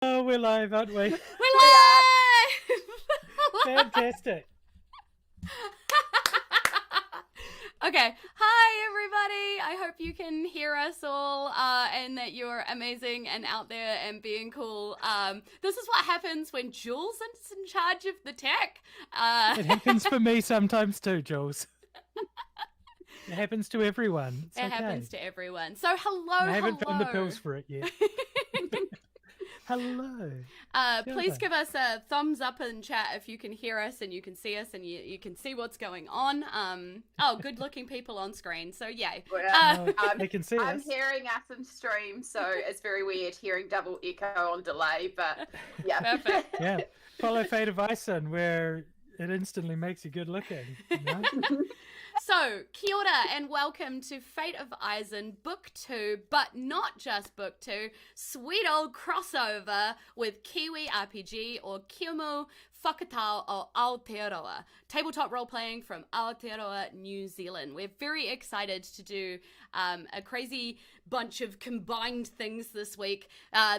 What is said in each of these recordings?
Oh, we're live, aren't we? We're live! Fantastic. Okay, hi everybody. I hope you can hear us all and that you're amazing and out there and being cool. This is what happens when Jules is in charge of the tech. It happens for me sometimes too, Jules. It happens to everyone. It's okay. Happens to everyone. So hello, I haven't found the pills for it yet. Hello. Please give us a thumbs up in chat if you can hear us and you can see us and you can see what's going on. Good looking people on screen. So yay. They can see I'm us. hearing us in stream, so it's very weird hearing double echo on delay, but yeah. Perfect. Yeah. Follow Fate of Isen, where it instantly makes you good looking. You know? So, kia ora and welcome to Fate of Isen Book 2, but not just Book 2, sweet old crossover with KiwiRPG or Kimu Whakatau o Aotearoa, tabletop role-playing from Aotearoa, New Zealand. We're very excited to do a crazy bunch of combined things this week.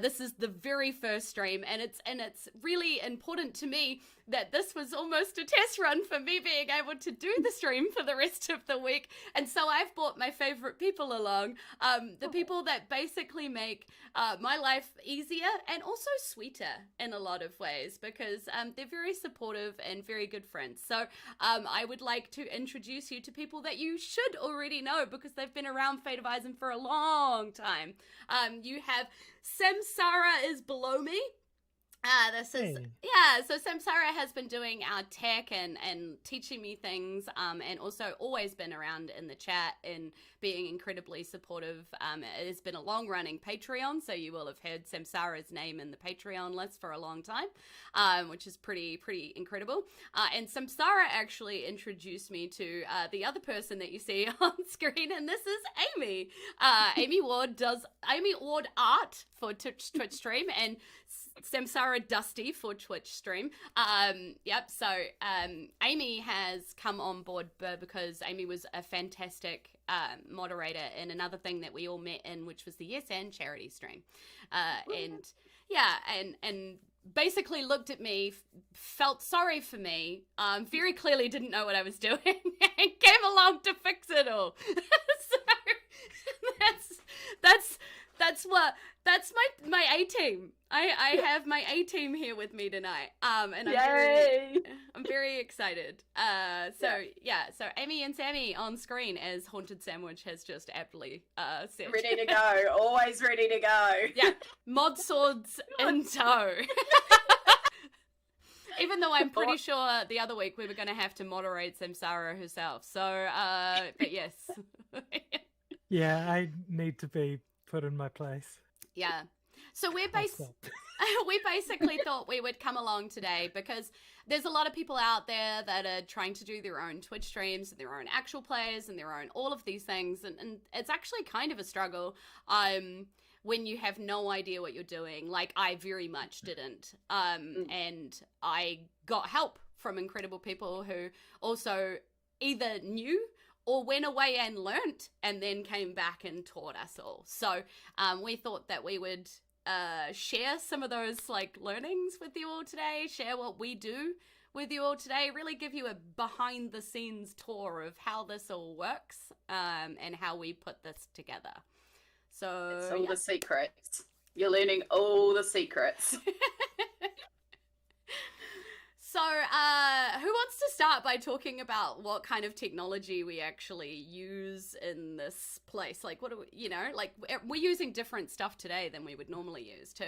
This is the very first stream, and it's really important to me that this was almost a test run for me being able to do the stream for the rest of the week. And so I've brought my favorite people along, the people that basically make my life easier and also sweeter in a lot of ways, because they're very supportive and very good friends. So I would like to introduce you to people that you should already know because they've been around Fate of Isen for a long time. You have Samsara is below me. So Samsara has been doing our tech and teaching me things, and also always been around in the chat and being incredibly supportive. It has been a long-running Patreon, so you will have heard Samsara's name in the Patreon list for a long time, which is pretty incredible. And Samsara actually introduced me to the other person that you see on screen, and this is Amy. Amy Ward art for Twitch stream, and Samsara Dusty for Twitch stream. So Amy has come on board because Amy was a fantastic moderator in another thing that we all met in, which was the Yes and charity stream. And basically looked at me, felt sorry for me, very clearly didn't know what I was doing, and came along to fix it all. So that's my A team. I have my A team here with me tonight. And I'm very excited. So Amy and Sammy on screen as Haunted Sandwich has just aptly said. Ready to go. Always ready to go. Yeah. Mod swords in tow. Even though I'm pretty sure the other week we were going to have to moderate Samsara herself. So, but yes. Yeah, I need to be put in my place. Yeah. So we basically thought we would come along today because there's a lot of people out there that are trying to do their own Twitch streams and their own actual plays and their own all of these things. And it's actually kind of a struggle when you have no idea what you're doing. Like I very much didn't. And I got help from incredible people who also either knew or went away and learnt and then came back and taught us all. So we thought that we would share some of those like learnings with you all today, share what we do with you all today, really give you a behind the scenes tour of how this all works and how we put this together. So it's all the secrets. You're learning all the secrets. So, who wants to start by talking about what kind of technology we actually use in this place? Like, what do we, we're using different stuff today than we would normally use too.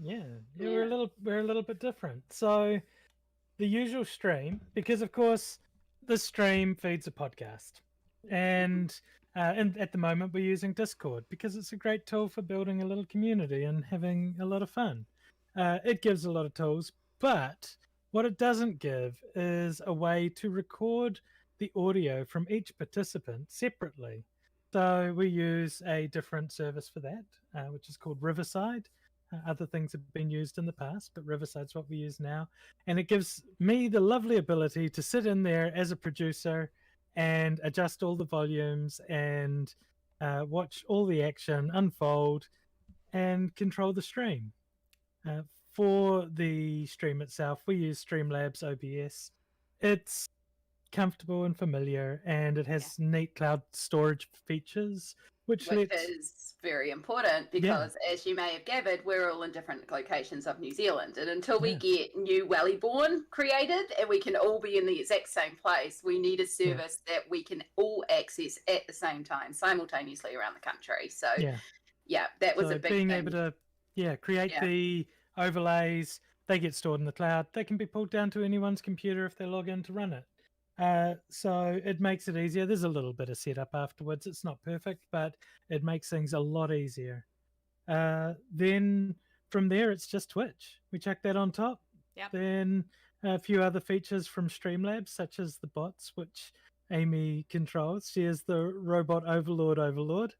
Yeah. We're a little bit different. So, the usual stream, because of course, the stream feeds a podcast, and at the moment we're using Discord because it's a great tool for building a little community and having a lot of fun. It gives a lot of tools, but what it doesn't give is a way to record the audio from each participant separately. So we use a different service for that, which is called Riverside. Other things have been used in the past, but Riverside's what we use now. And it gives me the lovely ability to sit in there as a producer and adjust all the volumes and watch all the action unfold and control the stream. for the stream itself, we use Streamlabs OBS. It's comfortable and familiar, and it has neat cloud storage features, which is very important because, as you may have gathered, we're all in different locations of New Zealand. And until we get new Wellyborn created and we can all be in the exact same place, we need a service that we can all access at the same time, simultaneously around the country. So, that was a big being thing. able to create the overlays, they get stored in the cloud. They can be pulled down to anyone's computer if they log in to run it. So it makes it easier. There's a little bit of setup afterwards. It's not perfect, but it makes things a lot easier. Then from there, it's just Twitch. We chuck that on top. Yep. Then a few other features from Streamlabs, such as the bots, which Amy controls. She is the robot overlord.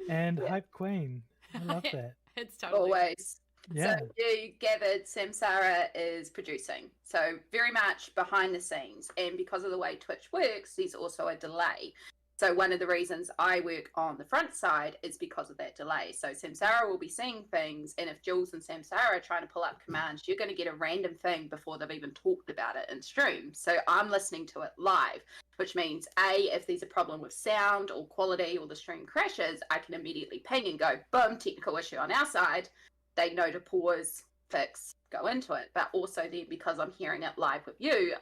And Hype Queen. I love that. It's totally always. Yeah. So you gathered Samsara is producing. So very much behind the scenes. And because of the way Twitch works, there's also a delay. So one of the reasons I work on the front side is because of that delay. So Samsara will be seeing things, and if Jules and Samsara are trying to pull up commands, you're going to get a random thing before they've even talked about it in stream. So I'm listening to it live, which means if there's a problem with sound or quality or the stream crashes, I can immediately ping and go, boom, technical issue on our side. They know to pause, fix, go into it. But also then, because I'm hearing it live with you,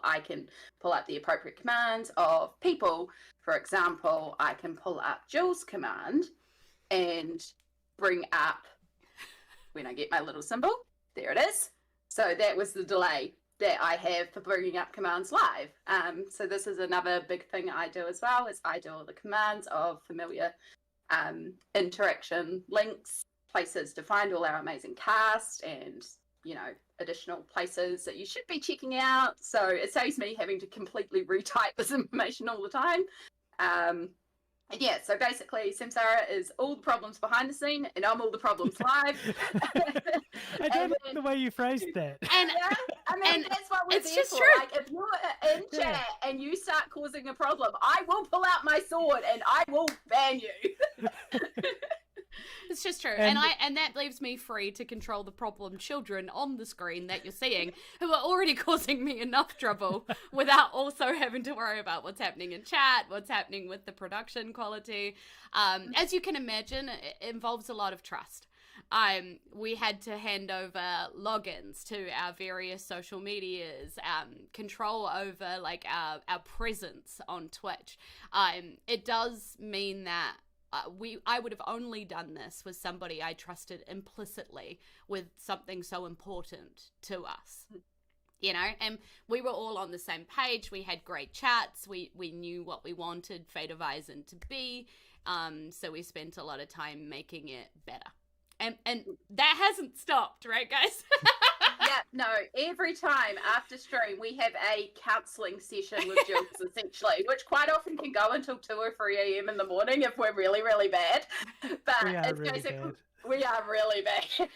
I can pull up the appropriate commands of people. For example, I can pull up Jules' command and bring up, when I get my little symbol, there it is. So that was the delay that I have for bringing up commands live. So this is another big thing I do as well, is I do all the commands of familiar interaction links, places to find all our amazing cast, and additional places that you should be checking out. So it saves me having to completely retype this information all the time. So basically Samsara is all the problems behind the scene, and I'm all the problems live. I don't like the way you phrased that. And that's what we're it's there just for. true. Like, if you're in chat and you start causing a problem, I will pull out my sword and I will ban you. It's just true. And that leaves me free to control the problem children on the screen that you're seeing, who are already causing me enough trouble without also having to worry about what's happening in chat, what's happening with the production quality. As you can imagine, it involves a lot of trust. We had to hand over logins to our various social medias, control over our presence on Twitch. It does mean that I would have only done this with somebody I trusted implicitly with something so important to us, and we were all on the same page. We had great chats. We knew what we wanted Fate of Isen to be. So we spent a lot of time making it better. And that hasn't stopped, right, guys? Yeah, no, every time after stream, we have a counselling session with Jules, essentially, which quite often can go until 2 or 3 a.m. in the morning if we're really, really bad. But we are really bad.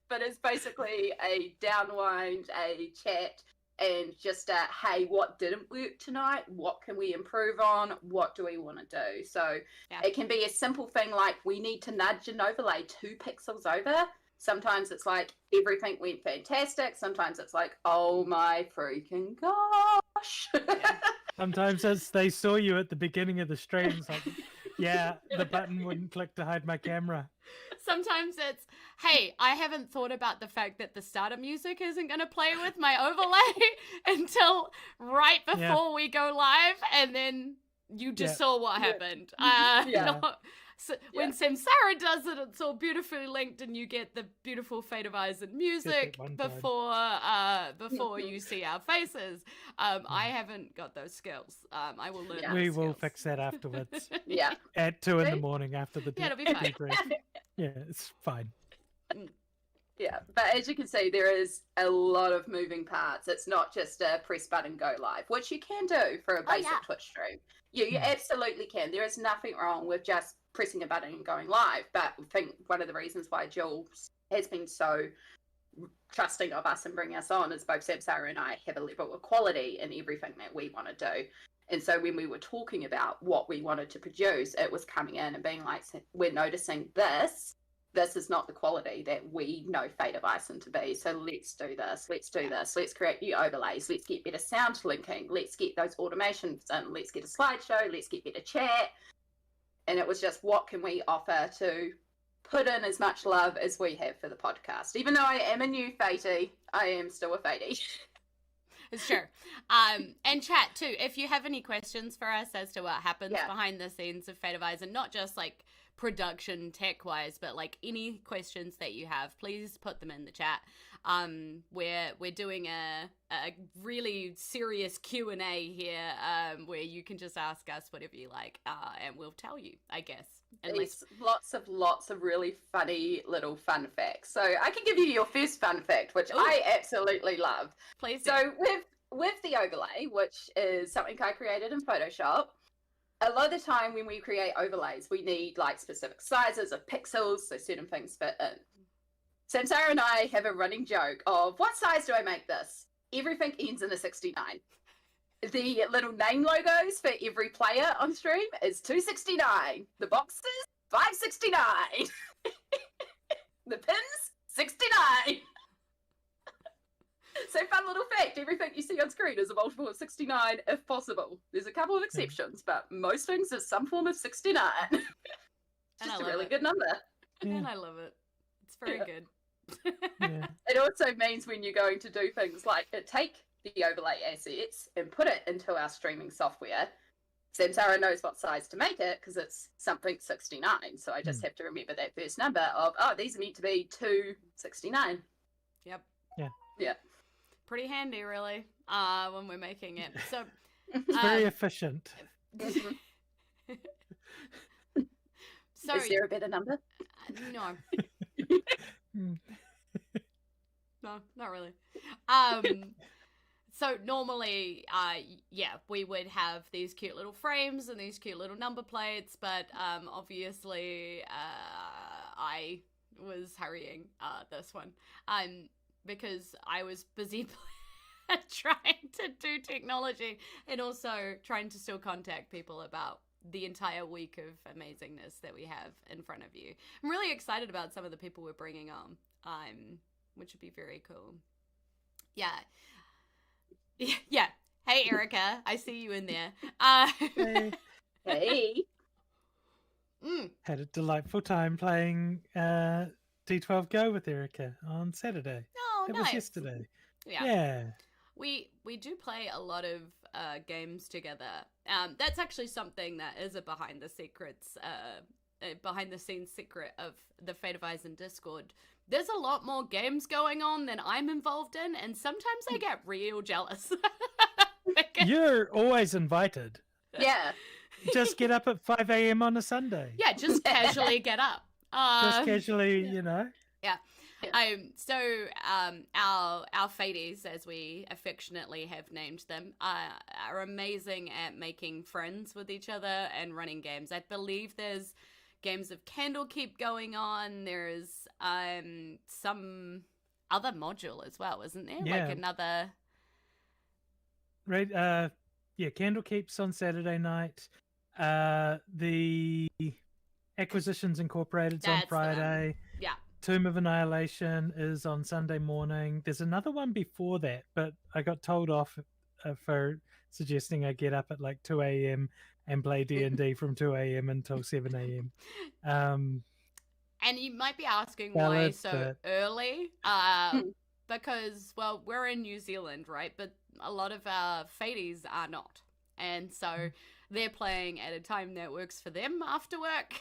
But it's basically a downwind, a chat, and just hey, what didn't work tonight? What can we improve on? What do we want to do? So it can be a simple thing like we need to nudge and overlay 2 pixels over. Sometimes it's like everything went fantastic. Sometimes it's like, oh my freaking gosh. Sometimes they saw you at the beginning of the stream. It's like, the button wouldn't click to hide my camera. Sometimes it's, hey, I haven't thought about the fact that the starter music isn't going to play with my overlay until right before we go live, and then you just saw what happened. When Samsara does it, it's all beautifully linked, and you get the beautiful Fate of Isen music before you see our faces. I haven't got those skills. I will learn. We will fix that afterwards. Yeah, at 2 in the morning after the it'll be fine. Yeah, it's fine. Yeah, but as you can see, there is a lot of moving parts. It's not just a press button go live, which you can do for a basic Twitch stream. You absolutely can. There is nothing wrong with just pressing a button and going live. But I think one of the reasons why Jules has been so trusting of us and bringing us on is both Samsara and I have a level of quality in everything that we want to do. And so when we were talking about what we wanted to produce, it was coming in and being like, we're noticing this is not the quality that we know Fate of Isen to be. So let's do this. Let's create new overlays. Let's get better sound linking. Let's get those automations in. Let's get a slideshow. Let's get better chat. And it was just, what can we offer to put in as much love as we have for the podcast? Even though I am a new Fatey, I am still a Fatey. It's true. And chat too, if you have any questions for us as to what happens behind the scenes of Fate of Isen, not just like production tech wise, but like any questions that you have, please put them in the chat. We're doing a really serious Q&A here, where you can just ask us whatever you like, and we'll tell you, I guess. There's lots of really funny little fun facts. So I can give you your first fun fact, which I absolutely love. Please do. So with the overlay, which is something I created in Photoshop, a lot of the time when we create overlays, we need like specific sizes of pixels so certain things fit in. Samsara and I have a running joke of, what size do I make this? Everything ends in a 69. The little name logos for every player on stream is 269. The boxes, 569. The pins, 69. So fun little fact, everything you see on screen is a multiple of 69 if possible. There's a couple of exceptions, but most things is some form of 69. It's just a really good number. And I love it. It's very good. It also means when you're going to do things like take the overlay assets and put it into our streaming software, Samsara knows what size to make it because it's something 69. So I just have to remember that first number of, these are meant to be 269. Yep. Yeah. Pretty handy, really, when we're making it. So it's very efficient. So, is there a better number? No. No, not really. So normally, we would have these cute little frames and these cute little number plates, but obviously I was hurrying this one because I was busy trying to do technology and also trying to still contact people about the entire week of amazingness that we have in front of you. I'm really excited about some of the people we're bringing on, which would be very cool. Yeah. Hey, Erica, I see you in there. Hey. Had a delightful time playing D12 Go with Erica on Saturday. Oh, it nice. was yesterday. Yeah. We do play a lot of games together. That's actually something that is a behind the scenes secret of the Fate of Isen Discord. There's a lot more games going on than I'm involved in, and sometimes I get real jealous. You're always invited. Yeah. Just get up at 5 a.m. on a Sunday. Yeah, just casually get up. Just casually, Yeah. Our Faties, as we affectionately have named them, are amazing at making friends with each other and running games. I believe there's games of Candlekeep going on. There's some other module as well, isn't there? Yeah. Like another. Right. Candlekeep's on Saturday night. The Acquisitions Incorporated's on Friday. Yeah. Tomb of Annihilation is on Sunday morning. There's another one before that, but I got told off for suggesting I get up at like 2 a.m. and play D&D from 2 a.m. until 7 a.m. And you might be asking why so early? Because, well, we're in New Zealand, right? But a lot of our Faties are not. And so they're playing at a time that works for them after work.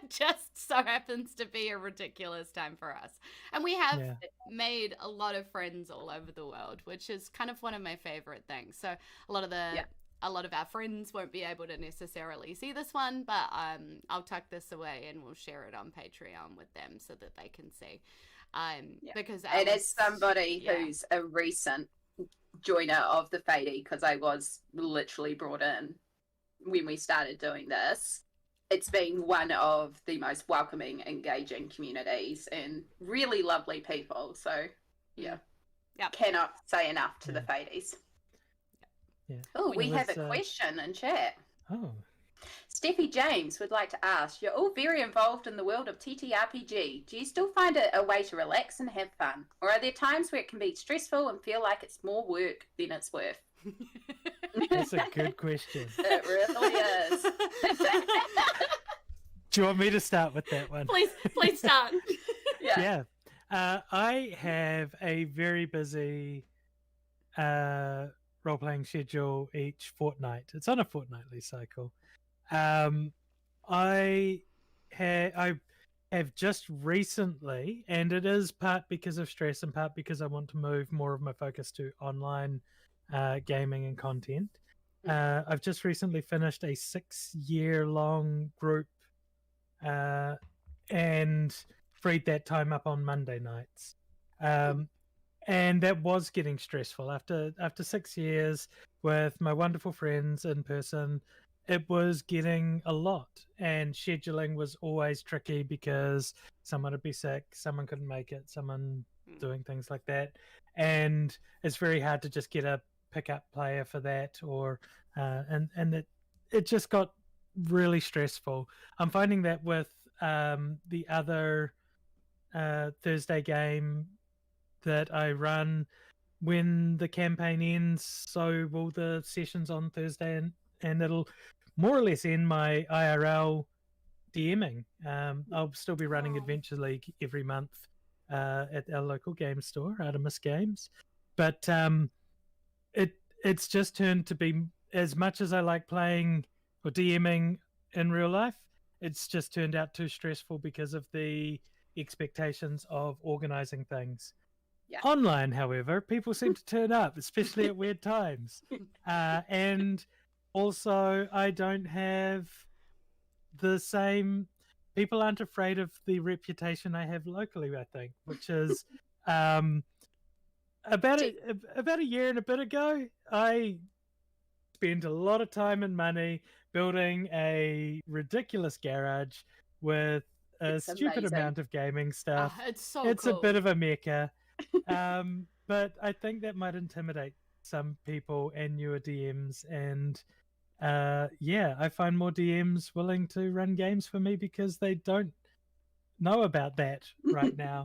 Just so happens to be a ridiculous time for us. And we have made a lot of friends all over the world, which is kind of one of my favorite things. So a lot of our friends won't be able to necessarily see this one, but I'll tuck this away and we'll share it on Patreon with them so that they can see. Because as somebody who's a recent joiner of the Fatey, because I was literally brought in when we started doing this, it's been one of the most welcoming, engaging communities and really lovely people. So cannot say enough to the Faties. Oh, we It have was, a question in chat. Oh, Steffi James would like to ask, you're all very involved in the world of TTRPG. Do you still find it a way to relax and have fun? Or are there times where it can be stressful and feel like it's more work than it's worth? that's a good question. It really is. Do you want me to start with that one? Please start. Yeah. I have a very busy role-playing schedule each fortnight. It's on a fortnightly cycle. I have just recently, and it is part because of stress and part because I want to move more of my focus to online gaming and content. I've just recently finished a 6-year-long group and freed that time up on Monday nights. And that was getting stressful after 6 years with my wonderful friends in person. It was getting a lot, and scheduling was always tricky because someone would be sick, someone couldn't make it, someone doing things like that, and it's very hard to just get a pickup player for that, or and it just got really stressful. I'm finding that with the other Thursday game that I run, when the campaign ends, so will the sessions on Thursday, and it'll more or less end my IRL DMing. I'll still be running Adventure League every month at our local game store, Artemis Games, but it's just turned to be, as much as I like playing or DMing in real life, it's just turned out too stressful because of the expectations of organizing things. Yeah. Online, however, people seem to turn up, especially at weird times. And also, I don't have the same... People aren't afraid of the reputation I have locally, I think, which is about a year and a bit ago, I spent a lot of time and money building a ridiculous garage with a stupid amazing. amount of gaming stuff. It's It's cool. a bit of a mecca. But I think that might intimidate some people and newer DMs, and I find more DMs willing to run games for me because they don't know about that right now.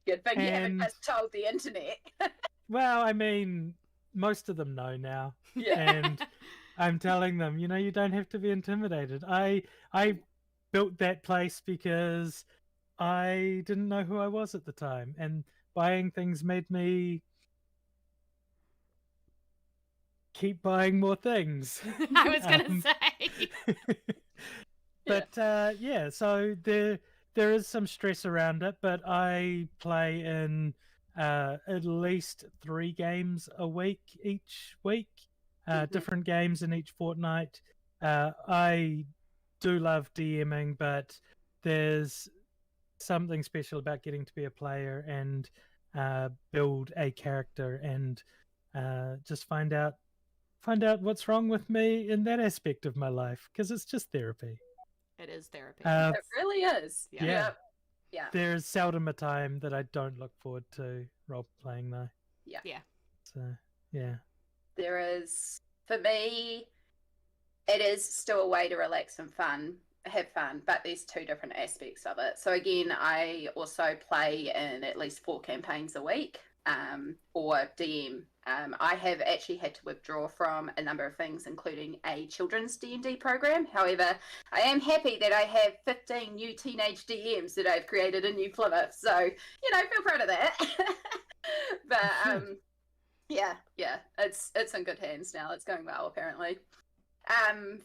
Good thing you haven't just told the internet. Well, I mean, most of them know now. Yeah. And I'm telling them, you don't have to be intimidated. I built that place because I didn't know who I was at the time, and buying things made me keep buying more things. I was gonna say. But so there is some stress around it, but I play in at least 3 games a week each week, different games in each fortnight. I do love DMing, but there's something special about getting to be a player and build a character and just find out what's wrong with me in that aspect of my life, because it's just therapy. It is therapy. It really is. Yeah. Yeah. There's seldom a time that I don't look forward to role playing though. Yeah. So yeah. There is, for me, it is still a way to relax and have fun, but there's 2 different aspects of it. So again, I also play in at least 4 campaigns a week, or DM. I have actually had to withdraw from a number of things, including a children's D&D program. However, I am happy that I have 15 new teenage DMs that I've created in New Plymouth. So, feel proud of that. But it's in good hands now. It's going well, apparently.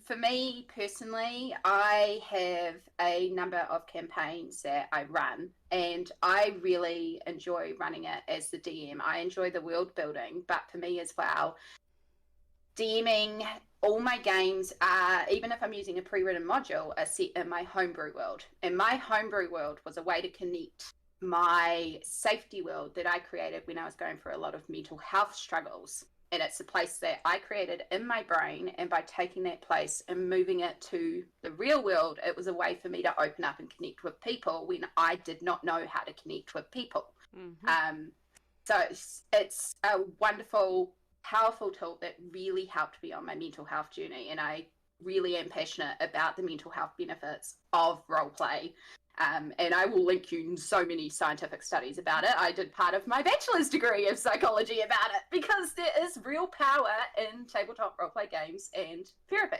For me personally, I have a number of campaigns that I run, and I really enjoy running it as the DM. I enjoy the world building, but for me as well, DMing, all my games are, even if I'm using a pre-written module, are set in my homebrew world. And my homebrew world was a way to connect my safety world that I created when I was going through a lot of mental health struggles. And it's a place that I created in my brain, and by taking that place and moving it to the real world, it was a way for me to open up and connect with people when I did not know how to connect with people. So it's a wonderful powerful tool that really helped me on my mental health journey, and I really am passionate about the mental health benefits of role play. And I will link you so many scientific studies about it. I did part of my bachelor's degree of psychology about it, because there is real power in tabletop roleplay games and therapy.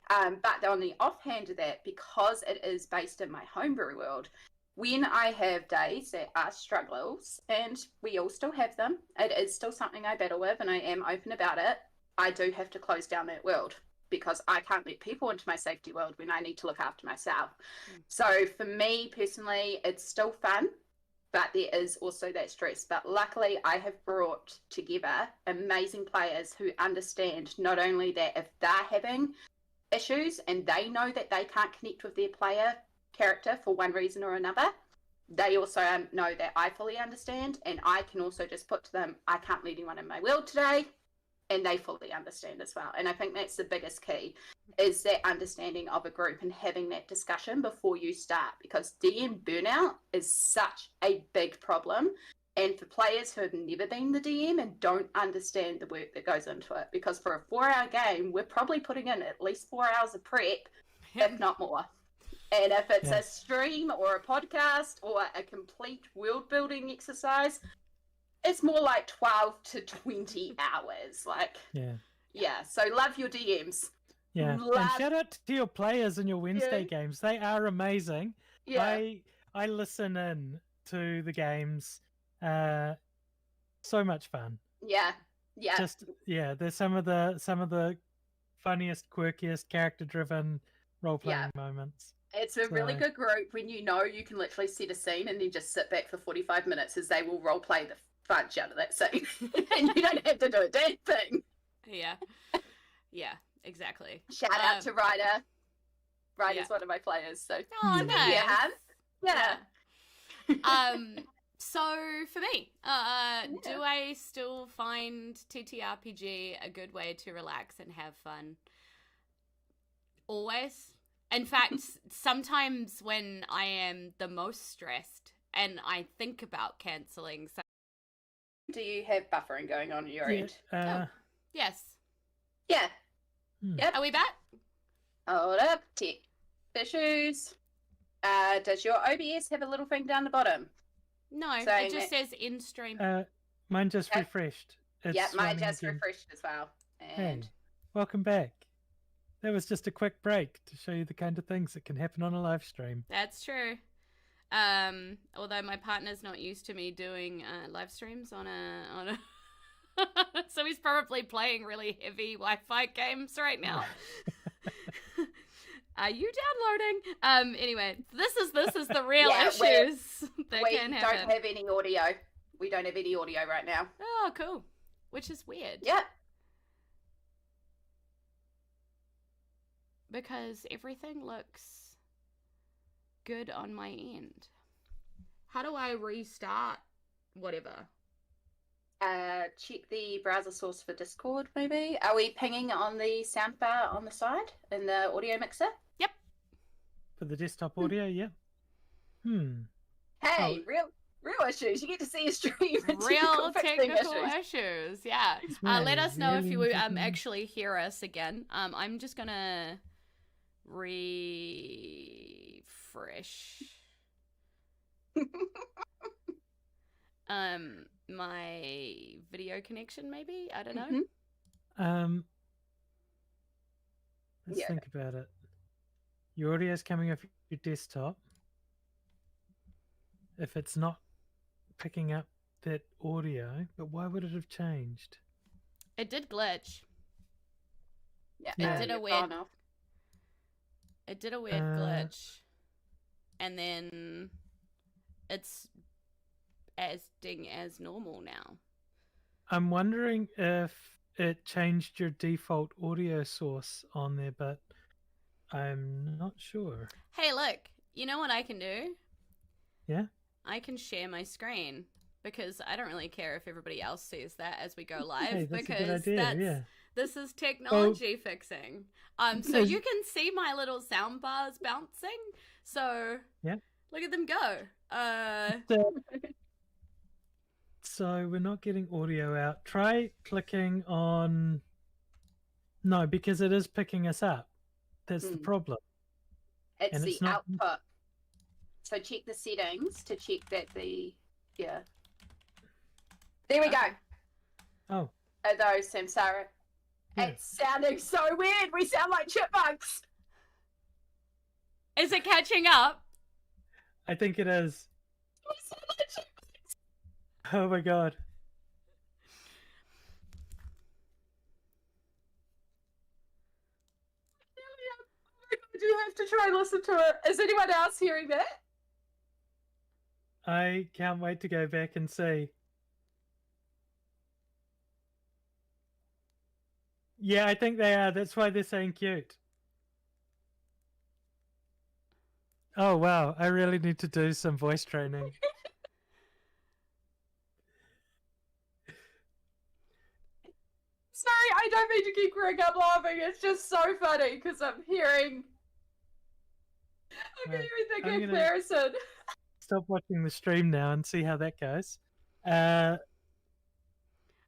But on the offhand of that, because it is based in my homebrew world, when I have days that are struggles, and we all still have them, it is still something I battle with, and I am open about it, I do have to close down that world, because I can't let people into my safety world when I need to look after myself. So for me personally, it's still fun, but there is also that stress. But luckily, I have brought together amazing players who understand not only that if they're having issues and they know that they can't connect with their player character for one reason or another, they also know that I fully understand, and I can also just put to them, I can't let anyone in my world today, and they fully understand as well. And I think that's the biggest key, is that understanding of a group and having that discussion before you start, because DM burnout is such a big problem. And for players who have never been the DM and don't understand the work that goes into it, because for a 4-hour game, we're probably putting in at least 4 hours of prep, if not more. And if it's a stream or a podcast or a complete world building exercise, it's more like 12 to 20 hours. Like, yeah. So love your DMs. Yeah. And shout out to your players in your Wednesday games. They are amazing. Yeah. I listen in to the games. So much fun. Yeah. There's some of the funniest, quirkiest, character driven role playing moments. It's a really good group when you know you can literally set a scene and then just sit back for 45 minutes as they will role play the fudge out of that scene. And you don't have to do a damn thing. Yeah, exactly. Shout out to Ryder. Ryder's one of my players. So nice. Yeah. So for me, do I still find TTRPG a good way to relax and have fun? Always. In fact, sometimes when I am the most stressed and I think about cancelling. Do you have buffering going on your end? Yes. Yeah. Yep. Are we back? Hold up. Tech issues. Does your OBS have a little thing down the bottom? No, it just says in stream. Mine just refreshed. Mine just refreshed as well. And hey, welcome back. That was just a quick break to show you the kind of things that can happen on a live stream. That's true. Although my partner's not used to me doing live streams on a so he's probably playing really heavy Wi-Fi games right now. Are you downloading? Anyway, this is the real issues that can happen. We don't have any audio. We don't have any audio right now. Oh, cool. Which is weird. Yeah. Because everything looks good on my end. How do I restart whatever? Check the browser source for Discord, maybe. Are we pinging on the soundbar on the side in the audio mixer? Yep. For the desktop audio, yep. Hey, real issues. You get to see a stream. Real technical issues. Yeah. Let us know if you actually hear us again. I'm just gonna refresh my video connection, maybe. I don't know. Let's think about it. Your audio is coming off your desktop. If it's not picking up that audio, but why would it have changed? It did glitch. Yeah. It did a weird. It did a weird glitch, and then it's acting as normal now. I'm wondering if it changed your default audio source on there, but I'm not sure. Hey, look, you know what I can do? Yeah? I can share my screen, because I don't really care if everybody else sees that as we go live, hey, that's because a good idea, this is technology fixing. So you can see my little sound bars bouncing. So look at them go. So we're not getting audio out. Try clicking on... No, because it is picking us up. That's the problem. It's And the it's not... output. So check the settings to check that the... Yeah. There we go. Oh. Are those Samsara? Yeah. It's sounding so weird. We sound like chipmunks. Is it catching up? I think it is. We sound like chipmunks. Oh my god. You have to try and listen to it. Is anyone else hearing that? I can't wait to go back and see. Yeah, I think they are. That's why they're saying cute. Oh wow, I really need to do some voice training. Sorry, I don't mean to keep growing up laughing. It's just so funny because I'm hearing Right. the I'm gonna- comparison. Stop watching the stream now and see how that goes.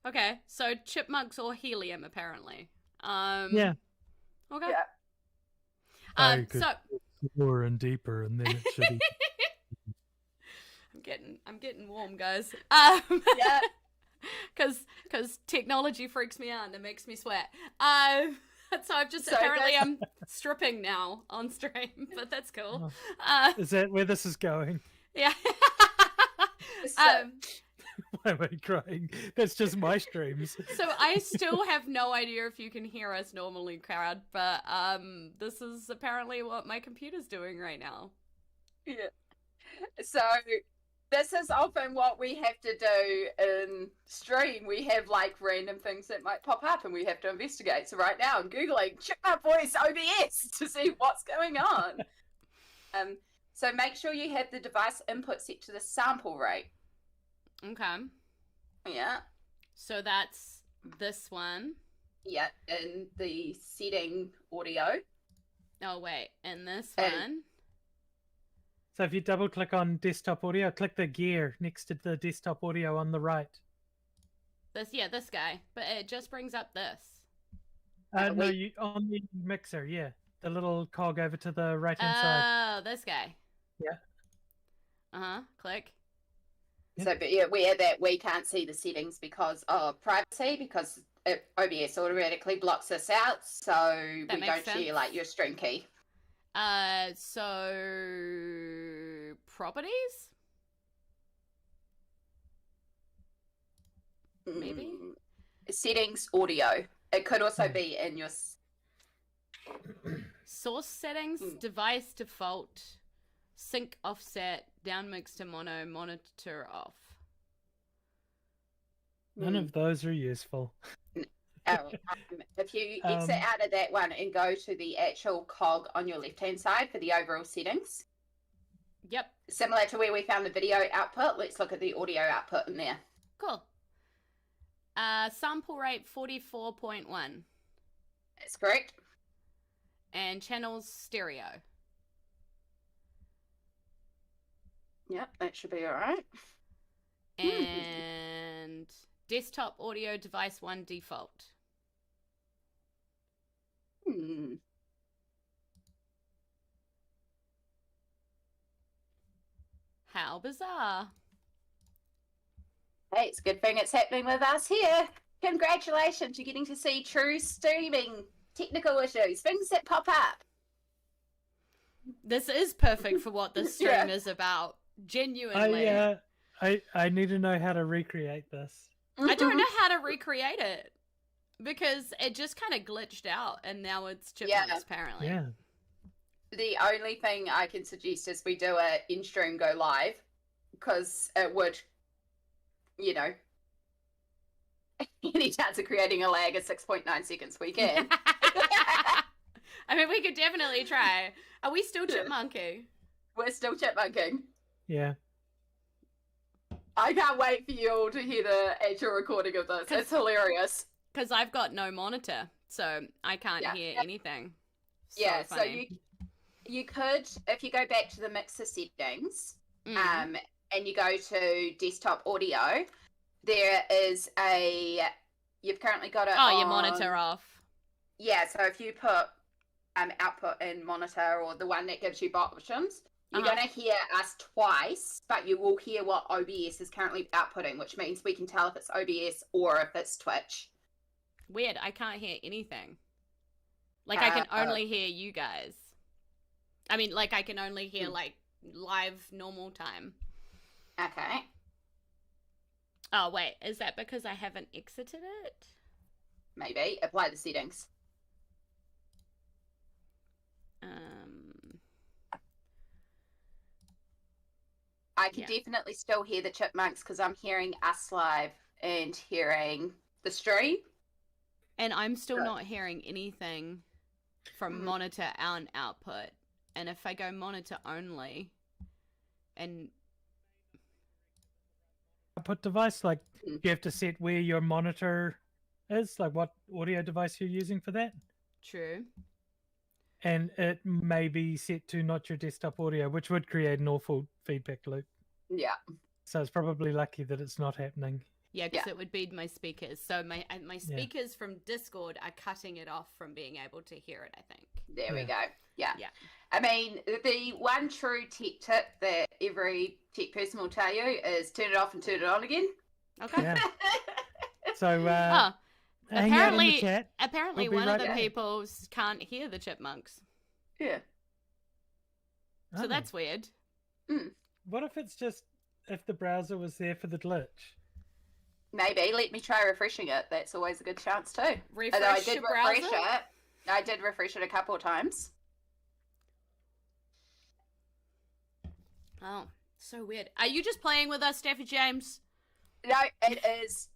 Okay, so chipmunks or helium, apparently. Yeah. Okay. Yeah. So more and deeper, and then it should. I'm getting warm, guys. Yeah. Because technology freaks me out and it makes me sweat. So I've just So apparently that's- I'm stripping now on stream, but that's cool. Is that where this is going? Yeah. So- Why am I crying? That's just my streams. So I still have no idea if you can hear us normally, crowd, but this is apparently what my computer's doing right now. Yeah. So this is often what we have to do in stream. We have like random things that might pop up and we have to investigate. So right now I'm Googling Chipmunk Voice OBS to see what's going on. So make sure you have the device input set to the sample rate. Okay. Yeah. So that's this one. Yeah. In the setting audio. Oh, wait. And this And- one. So if you double click on desktop audio, click the gear next to the desktop audio on the right. This guy. But it just brings up this. No, you on the mixer, yeah. The little cog over to the right hand side. Oh, this guy. Yeah. Uh-huh. Click. So, but yeah, where that we can't see the settings because of privacy, because OBS automatically blocks us out, so That we makes don't share like your stream key. So properties? Maybe? Settings audio. It could also be in your. Source settings, device default, sync offset, down mix to mono, monitor off. None of those are useful. If you exit out of that one and go to the actual cog on your left hand side for the overall settings, Yep. similar to where we found the video output, let's look at the audio output in there. Cool. Sample rate 44.1. That's correct. And channels stereo. Yep, that should be all right. And desktop audio device 1 default. How bizarre. Hey, it's a good thing it's happening with us here. Congratulations, you're getting to see true streaming technical issues, things that pop up. This is perfect for what this stream Yeah. is about. Genuinely. I need to know how to recreate this. I don't know how to recreate it because it just kind of glitched out and now it's chipmunks apparently. Yeah. The only thing I can suggest is we do a in-stream go live, because it would, you know, any chance of creating a lag of 6.9 seconds we can. I mean, we could definitely try. Are we still chipmunking? We're still chipmunking. Yeah. I can't wait for you all to hear the actual recording of this. It's hilarious. Because I've got no monitor, so I can't hear anything. So you could, if you go back to the mixer settings, and you go to desktop audio, there is you've currently got it your monitor off. Yeah, so if you put output in monitor or the one that gives you options, you're going to hear us twice, but you will hear what OBS is currently outputting, which means we can tell if it's OBS or if it's Twitch. Weird, I can't hear anything. Like, I can only hear you guys. I mean, like, I can only hear, like, live normal time. Okay. Oh, wait, is that because I haven't exited it? Maybe. Apply the settings. I can definitely still hear the chipmunks because I'm hearing us live and hearing the stream. And I'm still not hearing anything from monitor and output. And if I go monitor only and output device, like you have to set where your monitor is, like what audio device you're using for that. True. And it may be set to not your desktop audio, which would create an awful feedback loop. Yeah. So it's probably lucky that it's not happening. Yeah, because it would be my speakers. So my speakers from Discord are cutting it off from being able to hear it, I think. There we go. Yeah. Yeah. I mean, the one true tech tip that every tech person will tell you is turn it off and turn it on again. Okay. Yeah. So hang out in the chat. Apparently We'll be one of right the back. people can't hear the chipmunks. Yeah. So Oh. that's weird. What if it's just if the browser was there for the glitch? Maybe. Let me try refreshing it. That's always a good chance too. Although I Refresh did your refresh browser. it. I did refresh it a couple of times. Oh, so weird. Are you just playing with us, Steffi James? No, it is.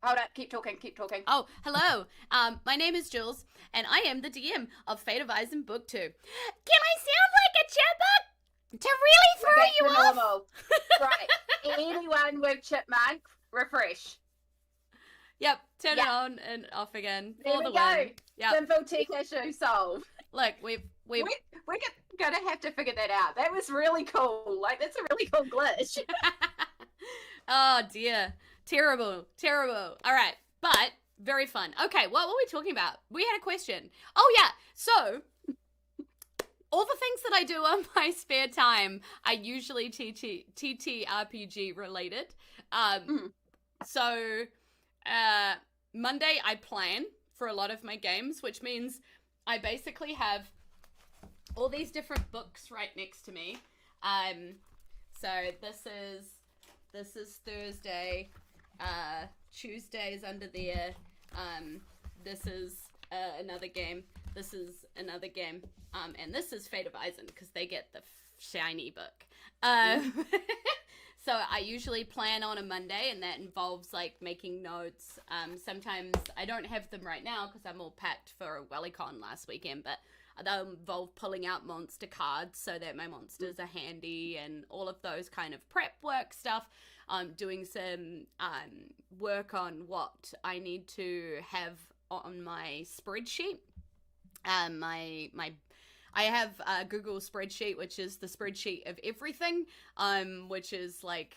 Hold up. Keep talking. Keep talking. Oh, hello. My name is Jules, and I am the DM of Fate of Isen Book 2. Can I sound like a chipmunk to really We're throw back you to off? normal. Right. Anyone with chipmunk, refresh. Yep, turn it Yeah. on and off again There for we the go. win. Yep. Simple tech issue solved. Look, we've We're gonna have to figure that out. That was really cool. Like, that's a really cool glitch. oh dear. Terrible. All right, but very fun. Okay, what were we talking about? We had a question. Oh yeah, so all the things that I do on my spare time are usually TTRPG related. So Monday I plan for a lot of my games, which means I basically have all these different books right next to me. So this is Thursday. Tuesday's under there. This is another game. This is another game. And this is Fate of Isen because they get the shiny book. So I usually plan on a Monday, and that involves like making notes. Sometimes I don't have them right now because I'm all packed for WellyCon last weekend, but they'll involve pulling out monster cards so that my monsters are handy and all of those kind of prep work stuff. Doing some work on what I need to have on my spreadsheet. I have a Google spreadsheet, which is the spreadsheet of everything, which is like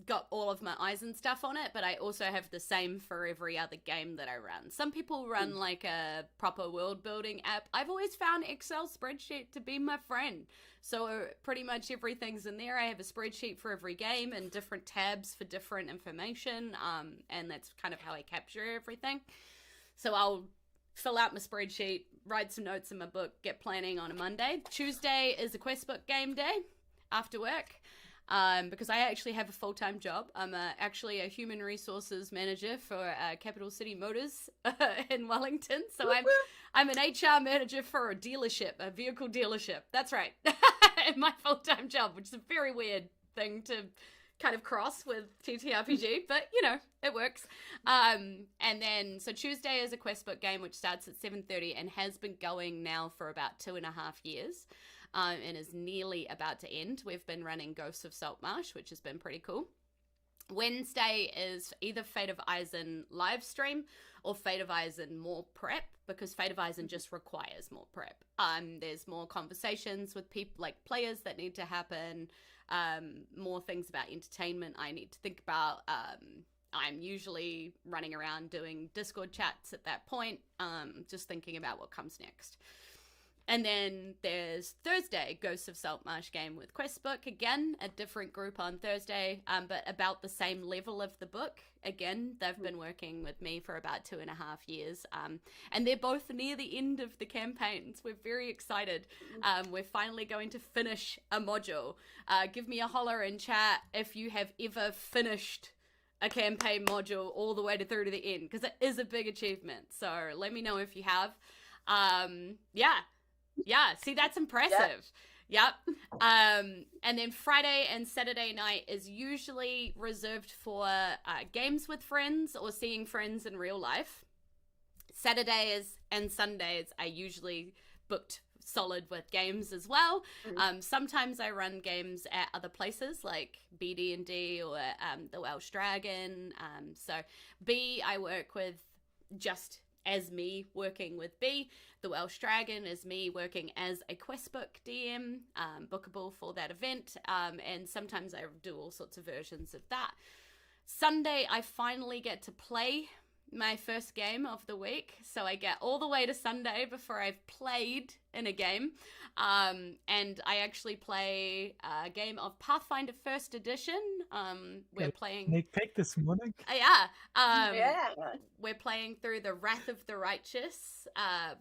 got all of my Isen stuff on it, but I also have the same for every other game that I run. Some people run like a proper world building app. I've always found Excel spreadsheet to be my friend. So pretty much everything's in there. I have a spreadsheet for every game and different tabs for different information, and that's kind of how I capture everything. So I'll fill out my spreadsheet, write some notes in my book, get planning on a Monday. Tuesday is a quest book game day after work, because I actually have a full-time job. I'm actually a human resources manager for Capital City Motors in Wellington. So I'm an HR manager for a dealership, a vehicle dealership. That's right. In my full-time job, which is a very weird thing to kind of cross with TTRPG, but you know, it works. And then, so Tuesday is a quest book game, which starts at 7:30 and has been going now for about 2.5 years, and is nearly about to end. We've been running Ghosts of Saltmarsh, which has been pretty cool. Wednesday is either Fate of Isen live stream or Fate of Isen more prep, because Fate of Isen just requires more prep. There's more conversations with people, like players, that need to happen. More things about entertainment I need to think about. I'm usually running around doing Discord chats at that point, just thinking about what comes next. And then there's Thursday, Ghosts of Saltmarsh game with Questbook. Again, a different group on Thursday, but about the same level of the book. Again, they've been working with me for about 2.5 years. And they're both near the end of the campaigns. We're very excited. We're finally going to finish a module. Give me a holler in chat if you have ever finished a campaign module all the way through to the end, because it is a big achievement. So let me know if you have. Yeah, see, that's impressive. Yep. And then Friday and Saturday night is usually reserved for games with friends or seeing friends in real life. Saturdays and Sundays are usually booked solid with games as well. Sometimes I run games at other places like BD&D or the Welsh Dragon. So B, I work with just as me working with B. The Welsh Dragon is me working as a Questbook DM, bookable for that event, and sometimes I do all sorts of versions of that. Sunday, I finally get to play my first game of the week, so I get all the way to Sunday before I've played in a game, and I actually play a game of Pathfinder First Edition. We're playing... Sneak peek this morning. We're playing through the Wrath of the Righteous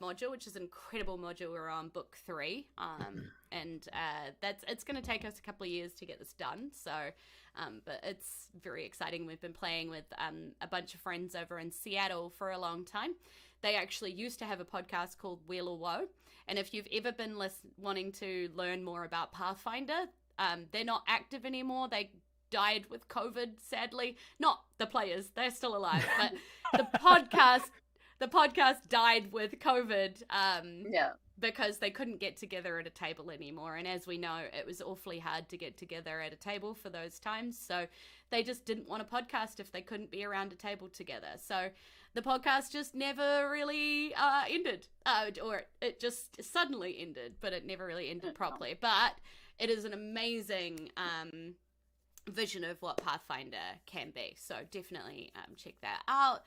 module, which is an incredible module. We're on book 3, and it's going to take us a couple of years to get this done, so... but it's very exciting. We've been playing with a bunch of friends over in Seattle for a long time. They actually used to have a podcast called Wheel or Woe. And if you've ever been wanting to learn more about Pathfinder, they're not active anymore. They died with COVID, sadly. Not the players, they're still alive, but the podcast died with COVID. Because they couldn't get together at a table anymore. And as we know, it was awfully hard to get together at a table for those times. So they just didn't want a podcast if they couldn't be around a table together. So the podcast just never really ended. Or it just suddenly ended, but it never really ended properly. But it is an amazing vision of what Pathfinder can be. So definitely check that out.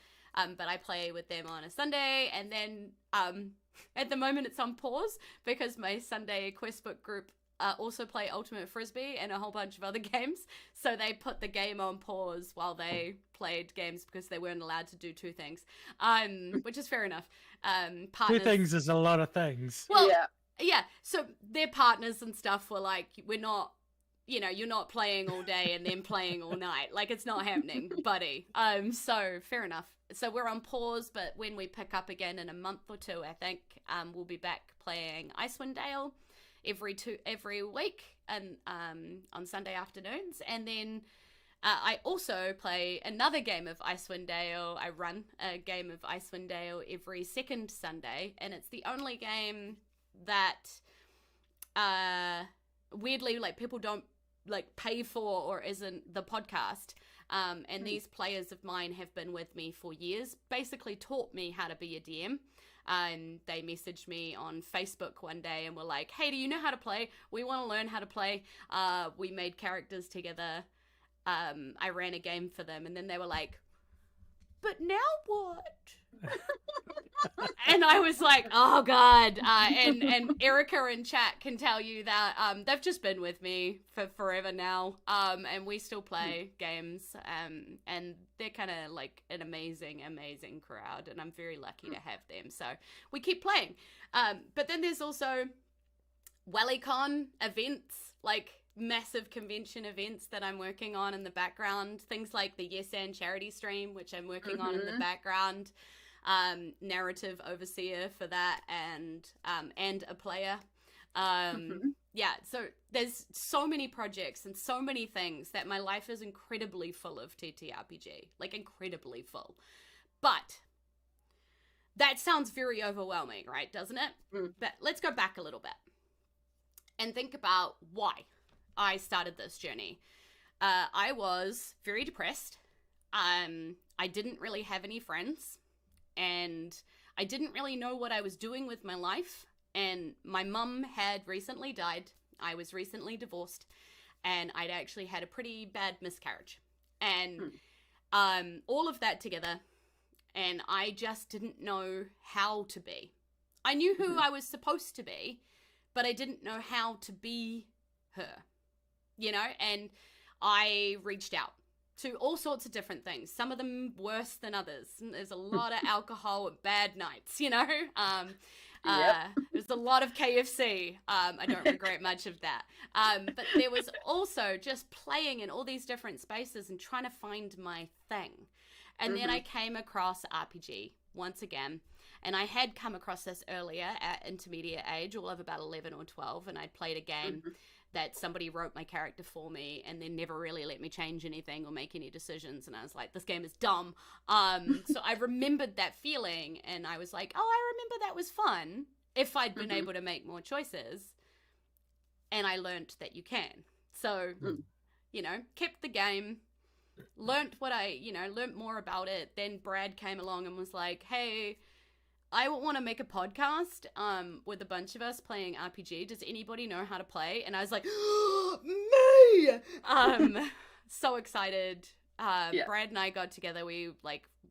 But I play with them on a Sunday, and then at the moment it's on pause because my Sunday Questbook group also play Ultimate Frisbee and a whole bunch of other games. So they put the game on pause while they played games because they weren't allowed to do 2 things, which is fair enough. Partners... 2 things is a lot of things. Well, yeah. So their partners and stuff were like, we're not... you're not playing all day and then playing all night. Like, it's not happening, buddy. So fair enough. So we're on pause, but when we pick up again in a month or 2, I think, we'll be back playing Icewind Dale every week and on Sunday afternoons. And then I also play another game of Icewind Dale. I run a game of Icewind Dale every second Sunday, and it's the only game that weirdly, like, people don't like pay for or isn't the podcast. And these players of mine have been with me for years, basically taught me how to be a DM. And they messaged me on Facebook one day and were like, hey, do you know how to play? We want to learn how to play. We made characters together. I ran a game for them, and then they were like, but now what? And I was like, oh God. And Erica in chat can tell you that they've just been with me for forever now. And we still play games. And they're kind of like an amazing, amazing crowd. And I'm very lucky to have them. So we keep playing. But then there's also WellyCon events, like massive convention events that I'm working on in the background. Things like the Yes and charity stream, which I'm working on in the background. Narrative overseer for that, and a player. Yeah, so there's so many projects and so many things that my life is incredibly full of TTRPG, like incredibly full. But that sounds very overwhelming, right? Doesn't it? But let's go back a little bit and think about why I started this journey. I was very depressed. I didn't really have any friends, and I didn't really know what I was doing with my life. And my mum had recently died. I was recently divorced, and I'd actually had a pretty bad miscarriage. And all of that together, and I just didn't know how to be. I knew who I was supposed to be, but I didn't know how to be her, you know? And I reached out to all sorts of different things, some of them worse than others. There's a lot of alcohol and bad nights, you know? There's a lot of KFC. I don't regret much of that. But there was also just playing in all these different spaces and trying to find my thing. And then I came across RPG once again. And I had come across this earlier at intermediate age, all of about 11 or 12. And I'd played a game that somebody wrote my character for me and then never really let me change anything or make any decisions. And I was like, this game is dumb. So I remembered that feeling, and I was like, oh, I remember that was fun if I'd been able to make more choices. And I learned that you can. So, you know, kept the game, learned learned more about it. Then Brad came along and was like, hey, I want to make a podcast with a bunch of us playing RPG. Does anybody know how to play? And I was like, me! So excited. Brad and I got together. We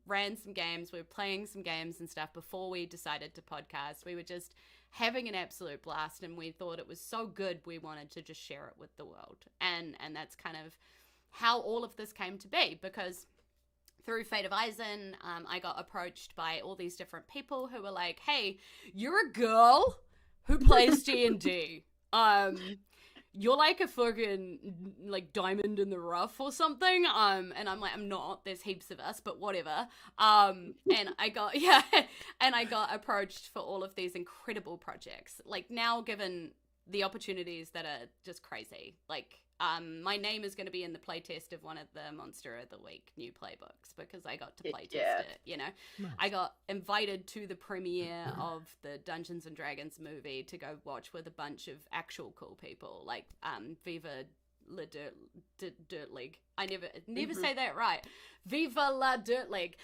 ran some games. We were playing some games and stuff before we decided to podcast. We were just having an absolute blast, and we thought it was so good we wanted to just share it with the world. And that's kind of how all of this came to be, because through Fate of Isen, I got approached by all these different people who were like, hey, you're a girl who plays D&D. You're like a fucking diamond in the rough or something. And I'm like, I'm not. There's heaps of us, but whatever. And I got approached for all of these incredible projects. Now, given the opportunities that are just crazy, my name is going to be in the playtest of one of the Monster of the Week new playbooks because I got to playtest it, you know. Nice. I got invited to the premiere of the Dungeons and Dragons movie to go watch with a bunch of actual cool people, like Viva La Dirt League. I never say that right. Viva La Dirt League.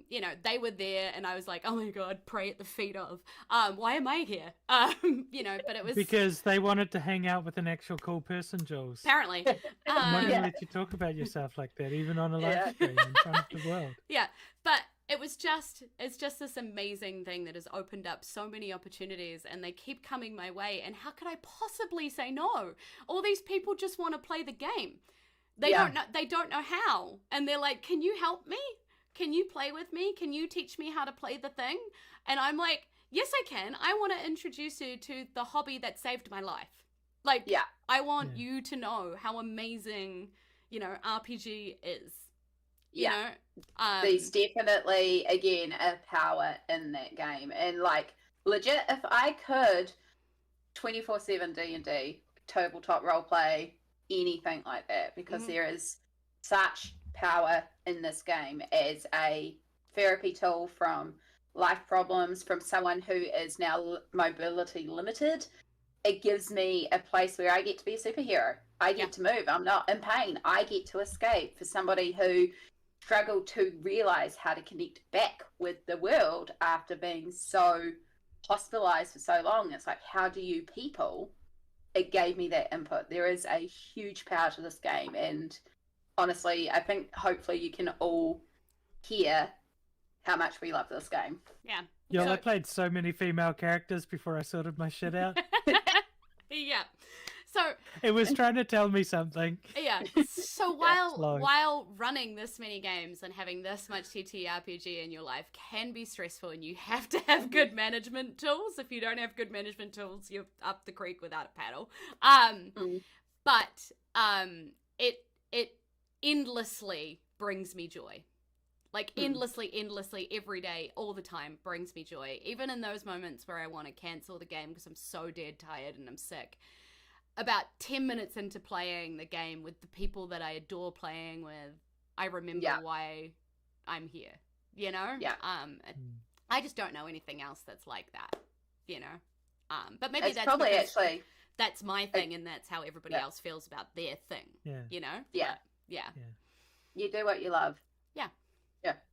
You know, they were there, and I was like, oh my god, pray at the feet of. Why am I here? You know, but it was because they wanted to hang out with an actual cool person, Jules. Apparently. I'm not gonna let you talk about yourself like that, even on a live stream in front of the world. Yeah, but it's just this amazing thing that has opened up so many opportunities, and they keep coming my way. And how could I possibly say no? All these people just want to play the game. They don't know how. And they're like, can you help me? Can you play with me? Can you teach me how to play the thing? And I'm like, yes, I can. I want to introduce you to the hobby that saved my life. I want you to know how amazing, you know, RPG is. You know? There's definitely, again, a power in that game. And legit, if I could 24/7 D&D, tabletop roleplay, anything like that, because there is such power in this game as a therapy tool from life problems, from someone who is now mobility limited. It gives me a place where I get to be a superhero. I get to move. I'm not in pain. I get to escape. For somebody who struggled to realize how to connect back with the world after being so hospitalized for so long, it's like, how do you people? It gave me that input. There is a huge power to this game, and honestly, I think hopefully you can all hear how much we love this game. Yeah, I played so many female characters before I sorted my shit out. So it was trying to tell me something. So while running this many games and having this much TTRPG in your life can be stressful, and you have to have good management tools. If you don't have good management tools, you're up the creek without a paddle. But it endlessly brings me joy. Endlessly, every day, all the time, brings me joy. Even in those moments where I want to cancel the game because I'm so dead tired and I'm sick. About 10 minutes into playing the game with the people that I adore playing with, I remember why I'm here, you know? I just don't know anything else that's like that, you know? But maybe it's that's probably because actually that's my thing, and that's how everybody else feels about their thing. Yeah. You know? Yeah. But, yeah. You do what you love.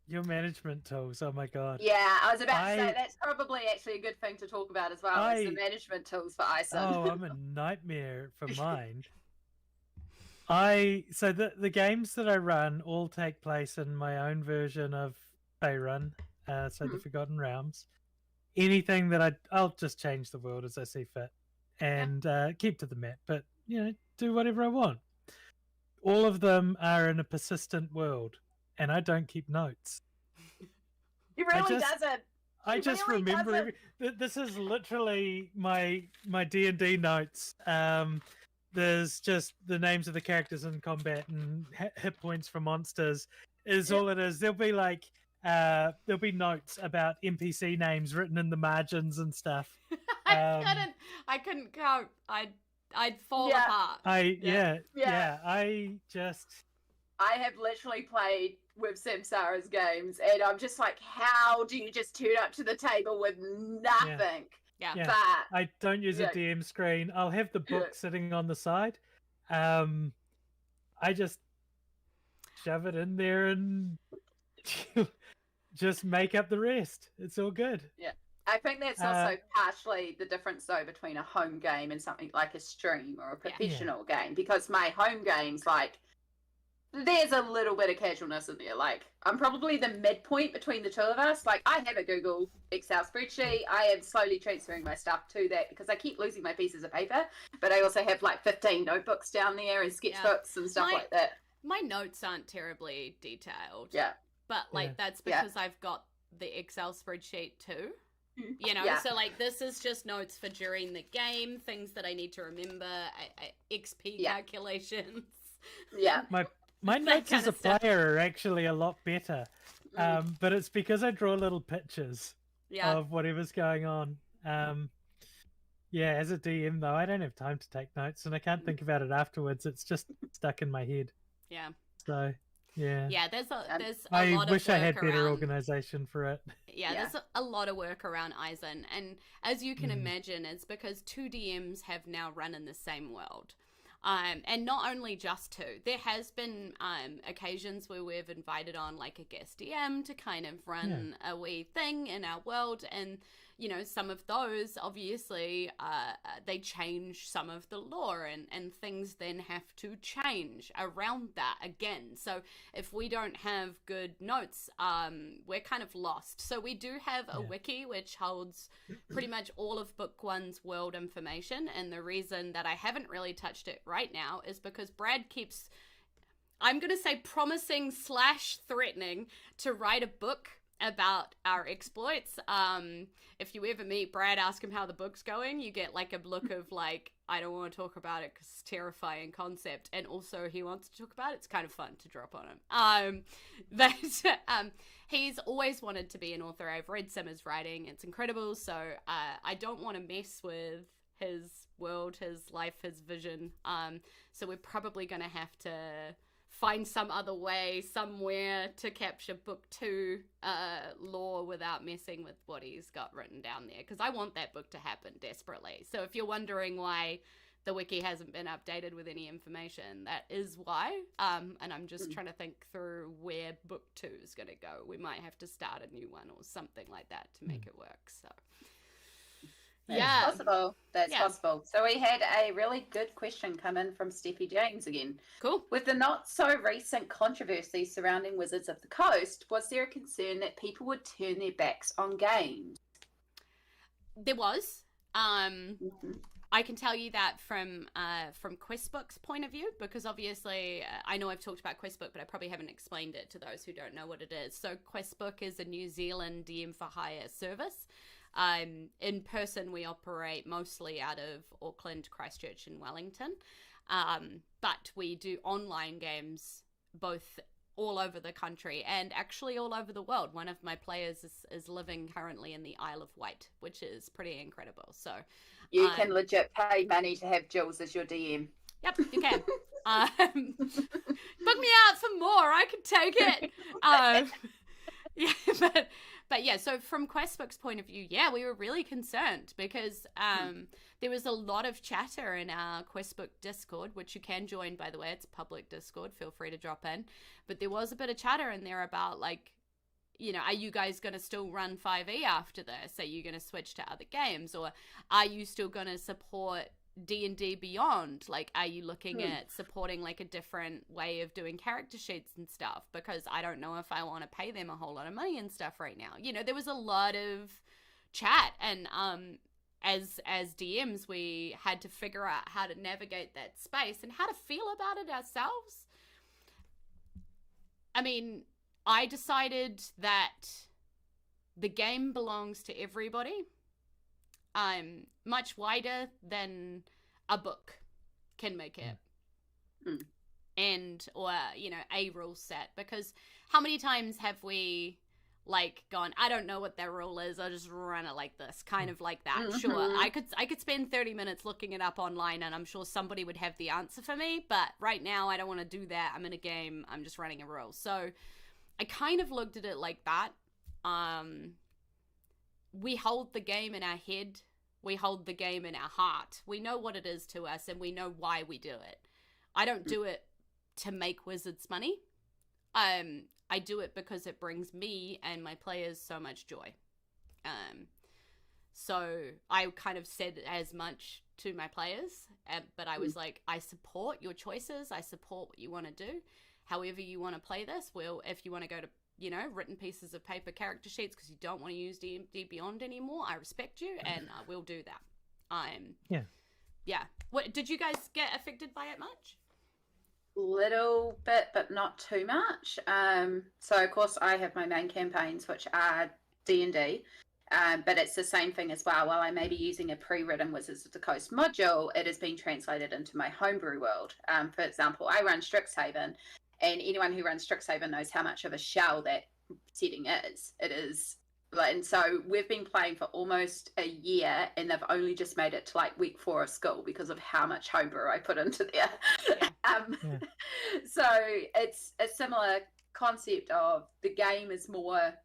Your management tools, oh my god. Yeah, I was about to say that's probably actually a good thing to talk about as well, is the management tools for Isen. Oh, I'm a nightmare for mine. So the games that I run all take place in my own version of Faerun, so the Forgotten Realms. Anything that I'll just change the world as I see fit, and keep to the map, but do whatever I want. All of them are in a persistent world, and I don't keep notes. He really doesn't. I just really remember this is literally my D&D notes. There's just the names of the characters in combat and hit points for monsters is all it is. There'll be there'll be notes about NPC names written in the margins and stuff. I couldn't cope. I'd fall apart. I have literally played with Samsara's games, and I'm just like, how do you just turn up to the table with nothing? Yeah. But I don't use a DM screen. I'll have the book sitting on the side. I just shove it in there and just make up the rest. It's all good. Yeah. I think that's also partially the difference, though, between a home game and something like a stream or a professional game, because my home games, there's a little bit of casualness in there. I'm probably the midpoint between the two of us. I have a Google Excel spreadsheet. I am slowly transferring my stuff to that because I keep losing my pieces of paper. But I also have 15 notebooks down there and sketchbooks and stuff like that. My notes aren't terribly detailed. Yeah. But that's because I've got the Excel spreadsheet too. So this is just notes for during the game, things that I need to remember, XP calculations. Yeah. My notes as a player are actually a lot better, but it's because I draw little pictures of whatever's going on. As a DM, though, I don't have time to take notes, and I can't think about it afterwards. It's just stuck in my head. Yeah. So, yeah. Yeah, there's a lot of I wish I had work better around... organization for it. Yeah, there's a lot of work around Isen, and as you can imagine, it's because 2 DMs have now run in the same world. And not only just 2, there has been occasions where we've invited on a guest DM to kind of run a wee thing in our world, and some of those obviously they change some of the lore, and things then have to change around that again. So if we don't have good notes, we're kind of lost. So we do have a wiki which holds pretty much all of Book 1's world information, and the reason that I haven't really touched it right now is because Brad keeps, I'm going to say, promising / threatening to write a book about our exploits. If you ever meet Brad, ask him how the book's going. You get a look of I don't want to talk about it because it's a terrifying concept, and also he wants to talk about it. It's kind of fun to drop on him. He's always wanted to be an author. I've read some of his writing. It's incredible. So I don't want to mess with his world, his life, his vision. So we're probably going to have to find some other way somewhere to capture Book 2 lore without messing with what he's got written down there, because I want that book to happen desperately. So if you're wondering why the wiki hasn't been updated with any information, that is why. And I'm just trying to think through where Book 2 is going to go. We might have to start a new one or something like that to make it work. So That's possible. That's possible. So we had a really good question come in from Steffi James again. Cool. With the not so recent controversy surrounding Wizards of the Coast, was there a concern that people would turn their backs on games? There was. I can tell you that from Questbook's point of view, because obviously I know I've talked about Questbook, but I probably haven't explained it to those who don't know what it is. So Questbook is a New Zealand DM for hire service. In person, we operate mostly out of Auckland, Christchurch, and Wellington. But we do online games both all over the country and actually all over the world. One of my players is living currently in the Isle of Wight, which is pretty incredible. So you can legit pay money to have Jules as your DM. Yep, you can. Book me out for more. I can take it. But yeah, so from Questbook's point of view, yeah, we were really concerned because there was a lot of chatter in our Questbook Discord, which you can join, by the way. It's public Discord. Feel free to drop in. But there was a bit of chatter in there about, like, you know, are you guys going to still run 5e after this? Are you going to switch to other games? Or are you still going to support D&D Beyond? Like, are you looking at supporting like a different way of doing character sheets and stuff? Because I don't know if I want to pay them a whole lot of money and stuff right now. You know, there was a lot of chat, and as DMs, we had to figure out how to navigate that space and how to feel about it ourselves. I mean, I decided that the game belongs to everybody. Much wider than a book can make it. And, or, you know, a rule set. Because how many times have we, like, gone, I don't know what their rule is, I'll just run it like this, kind of like that. Sure, I could spend 30 minutes looking it up online, and I'm sure somebody would have the answer for me, but right now I don't want to do that. I'm in a game, I'm just running a rule. So I kind of looked at it like that. We hold the game in our head. We hold the game in our heart. We know what it is to us, and we know why we do it. I don't do it to make Wizards money. I do it because it brings me and my players so much joy. So I kind of said as much to my players, but I was like, I support your choices. I support what you want to do. However you want to play this, well, if you want to go to, you know, written pieces of paper character sheets because you don't want to use D&D Beyond anymore, I respect you, and I will do that. Yeah. What, did you guys get affected by it much? Little bit, but not too much. So of course I have my main campaigns, which are D&D, but it's the same thing as well. While I may be using a pre-written Wizards of the Coast module, it has been translated into my homebrew world. For example, I run Strixhaven, and anyone who runs Strixhaven knows how much of a shell that setting is. It is, and so we've been playing for almost a year, and they've only just made it to like week 4 of school because of how much homebrew I put into there. So it's a similar concept of the game is more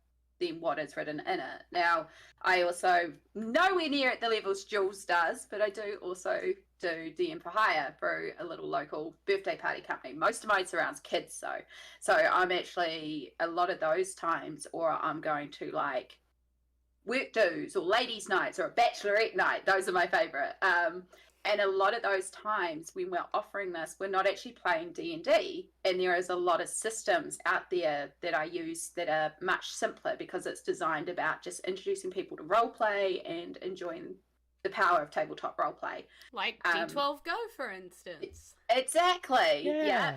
than what is written in it. Now, I also nowhere near at the levels Jules does, but I do also do DM for hire through a little local birthday party company. Most of mine surrounds kids, though. So I'm actually, a lot of those times, or I'm going to like work dues or ladies' nights or a bachelorette night. Those are my favorite. And a lot of those times when we're offering this, we're not actually playing D&D, and there is a lot of systems out there that I use that are much simpler because it's designed about just introducing people to role play and enjoying the power of tabletop role play. Like D12 Go, for instance. Exactly. Yeah.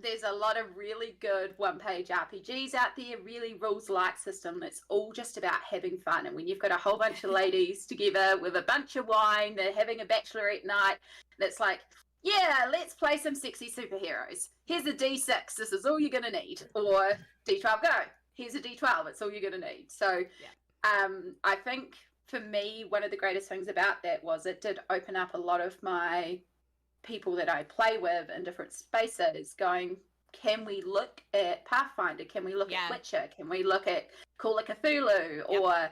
There's a lot of really good one-page RPGs out there, really rules-like system that's all just about having fun. And when you've got a whole bunch of ladies together with a bunch of wine, they're having a bachelorette night, that's like, yeah, let's play some sexy superheroes. Here's a D6, this is all you're going to need. Or D12 Go, here's a D12, it's all you're going to need. So I think for me, one of the greatest things about that was it did open up a lot of my people that I play with in different spaces going, can we look at Pathfinder? Can we look at Witcher? Can we look at Call of Cthulhu? Or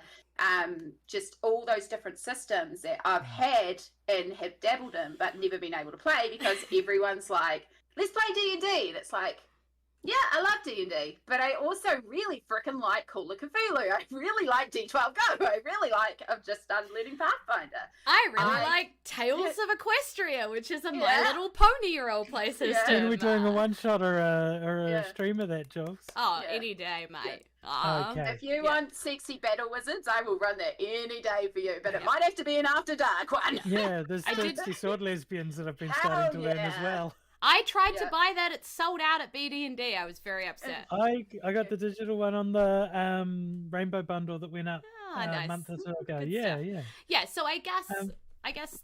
just all those different systems that I've had and have dabbled in but never been able to play because everyone's like, let's play D&D. That's like, yeah, I love D&D, but I also really freaking like Call of Cthulhu. I really like D12 Go. I've just started learning Pathfinder. I really like Tales of Equestria, which is a My Little Pony role-play system. When are we doing a one-shot or a stream of that, Jules? Oh, any day, mate. Okay. If you want sexy battle wizards, I will run that any day for you, but it might have to be an After Dark one. Yeah, there's sexy sword lesbians that I've been starting to learn as well. I tried to buy that. It sold out at BD&D. I was very upset. I got the digital one on the Rainbow Bundle that went up nice. a month or so ago. Good Yeah. Yeah, so I guess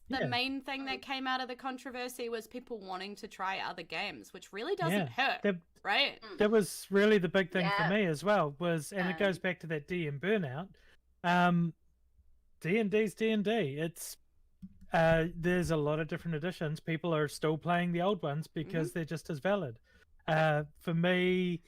the main thing that came out of the controversy was people wanting to try other games, which really doesn't hurt, right? That was really the big thing for me as well, and it goes back to that DM burnout. D&D's D&D. It's there's a lot of different editions. People are still playing the old ones because they're just as valid. For me,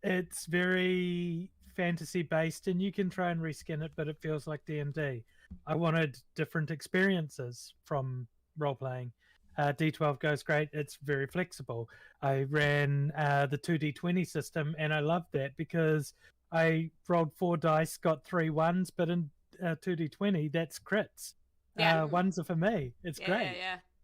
it's very fantasy based, and you can try and reskin it, but it feels like D&D. I wanted different experiences from role playing. D12 goes great. It's very flexible. I ran the 2D20 system, and I loved that because I rolled 4 dice, got 3 ones, but in 2D20, that's crits. Yeah. Ones are for me. It's great.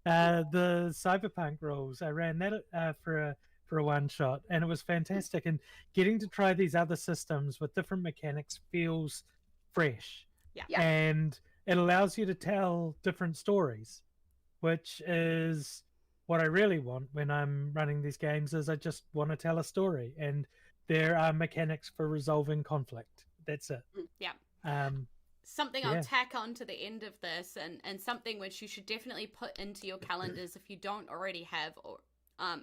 The Cyberpunk rules, I ran that for a one shot, and it was fantastic. And getting to try these other systems with different mechanics feels fresh. Yeah. And it allows you to tell different stories, which is what I really want when I'm running these games. Is I just want to tell a story, and there are mechanics for resolving conflict. That's it. Yeah. Something Yeah. I'll tack on to the end of this, and something which you should definitely put into your calendars if you don't already have, or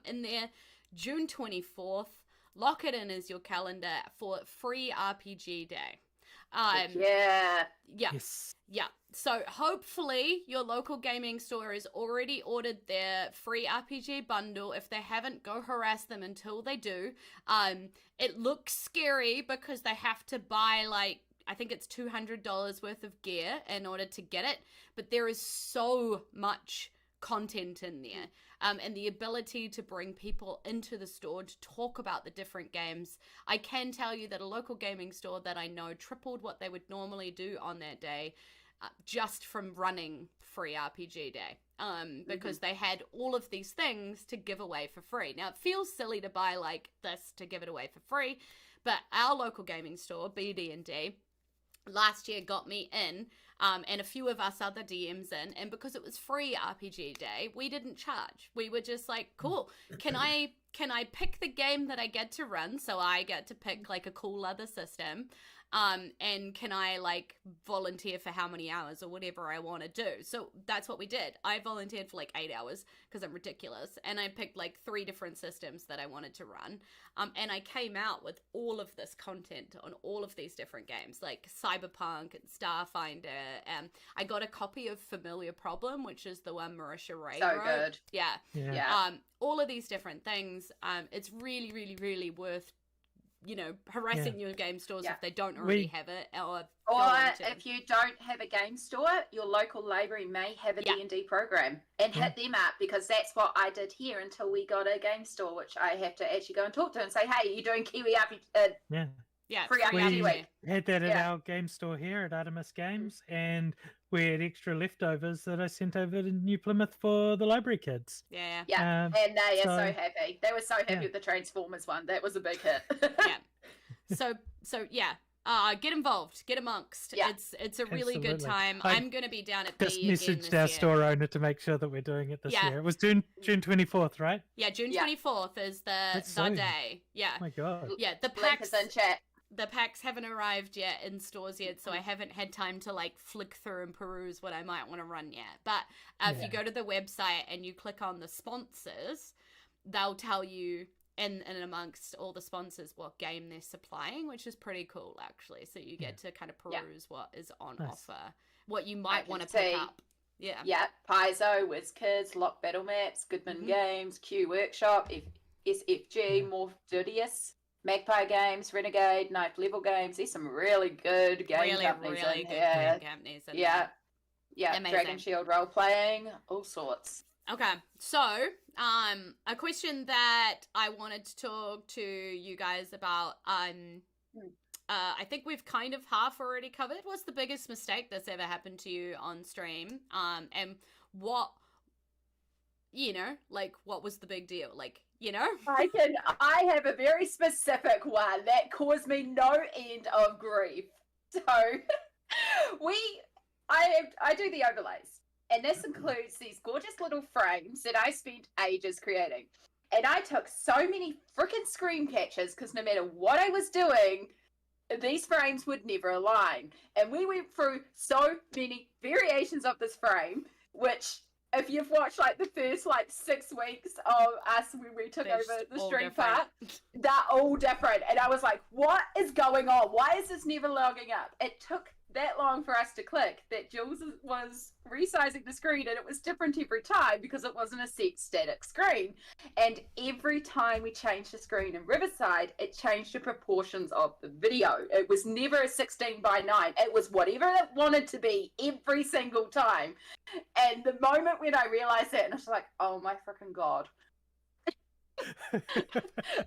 in there, June 24th, lock it in as your calendar for free RPG day. Yeah. Yes. Yeah. So hopefully your local gaming store has already ordered their free RPG bundle. If they haven't, go harass them until they do. It looks scary because they have to buy I think it's $200 worth of gear in order to get it, but there is so much content in there, and the ability to bring people into the store to talk about the different games. I can tell you that a local gaming store that I know tripled what they would normally do on that day, just from running free RPG day, because they had all of these things to give away for free. Now, it feels silly to buy this to give it away for free, but our local gaming store, BD&D, last year got me in, and a few of us other DMs in, and because it was free RPG day, we didn't charge. We were just like, cool, can I pick the game that I get to run, so I get to pick a cool other system, and can I volunteer for how many hours or whatever I want to do. So that's what we did. I volunteered for 8 hours because I'm ridiculous, and I picked 3 different systems that I wanted to run, and I came out with all of this content on all of these different games like Cyberpunk and Starfinder. I got a copy of Familiar Problem, which is the one Marisha Ray wrote. Good. Yeah. All of these different things. It's really, really, really worth harassing your game stores if they don't already have it, or if you don't have a game store, your local library may have a D&D program, and hit them up, because that's what I did here until we got a game store, which I have to actually go and talk to and say, hey, you're doing KiwiRPG free RPG week. Had that at our game store here at Artemis Games, and we had extra leftovers that I sent over to New Plymouth for the library kids. Yeah. And they are so happy. They were so happy with the Transformers one. That was a big hit. So get involved, get amongst. It's a really good time. I'm going to be down at just B again messaged this our year. store owner to make sure that we're doing it this year. It was June 24th, right? Yeah, June 24th is the day. Yeah. Oh my god. Yeah, the Link packs is in chat. The packs haven't arrived yet in stores yet, so I haven't had time to flick through and peruse what I might want to run yet. But if you go to the website and you click on the sponsors, they'll tell you in amongst all the sponsors what game they're supplying, which is pretty cool actually. So you get to kind of peruse what is on offer, what you might want to pick up. Yeah, Paizo, WizKids, Lock Battle Maps, Goodman Games, Q Workshop, SFG, Morphidius, Magpie Games, Renegade, Knife Level Games. There's some really good game companies in here. Companies in yeah. Amazing. Dragon Shield role playing, all sorts. Okay, so a question that I wanted to talk to you guys about. I think we've kind of half already covered. What's the biggest mistake that's ever happened to you on stream? And what was the big deal? I have a very specific one that caused me no end of grief. So I do the overlays, and this includes these gorgeous little frames that I spent ages creating. And I took so many freaking screen captures because no matter what I was doing, these frames would never align. And we went through so many variations of this frame, which, if you've watched the first 6 weeks of us when we took over the stream part, they're all different. And I was like, what is going on? Why is this never logging up? It took that long for us to click that Jules was resizing the screen, and it was different every time because it wasn't a set static screen. And every time we changed the screen in Riverside, it changed the proportions of the video. It was never a 16:9. It was whatever it wanted to be every single time. And the moment when I realized that, and I was like, oh my freaking God.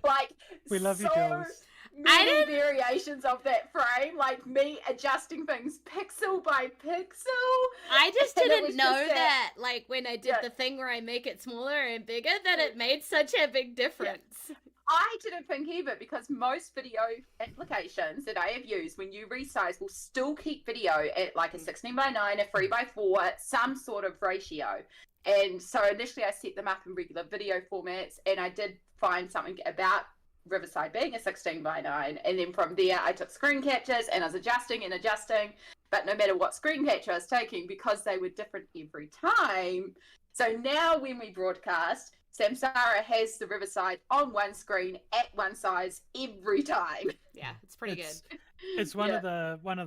Like, we love you, so Jules. many variations of that frame, like me adjusting things pixel by pixel. I just And it didn't was know just that, like, when I did Yeah. the thing where I make it smaller and bigger, that it made such a big difference. I didn't think either, because most video applications that I have used, when you resize, will still keep video at like a 16:9, a 3:4, some sort of ratio. And so initially I set them up in regular video formats, and I did find something about Riverside being a 16:9, and then from there I took screen captures and I was adjusting and adjusting, but no matter what screen capture I was taking, because they were different every time. So now when we broadcast, Samsara has the Riverside on one screen at one size every time. Yeah, it's pretty It's- good. It's one of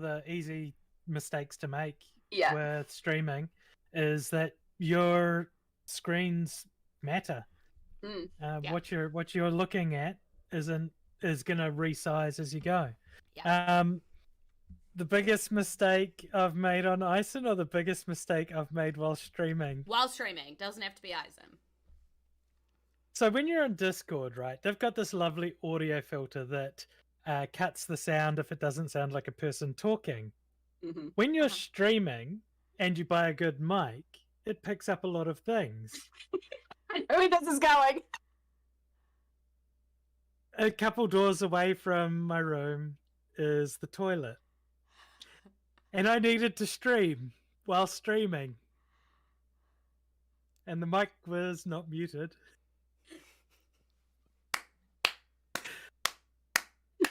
the easy mistakes to make Yeah. with streaming, is that your screens matter. Mm, yeah. What you're looking at is going to resize as you go. Yeah. The biggest mistake I've made on Isen, or the biggest mistake I've made while streaming? While streaming, doesn't have to be Isen. So when you're on Discord, right, they've got this lovely audio filter that cuts the sound if it doesn't sound like a person talking. mhm. When you're streaming and you buy a good mic, it picks up a lot of things. I know where this is going. A couple doors away from my room is the toilet. And I needed to stream while streaming. And the mic was not muted.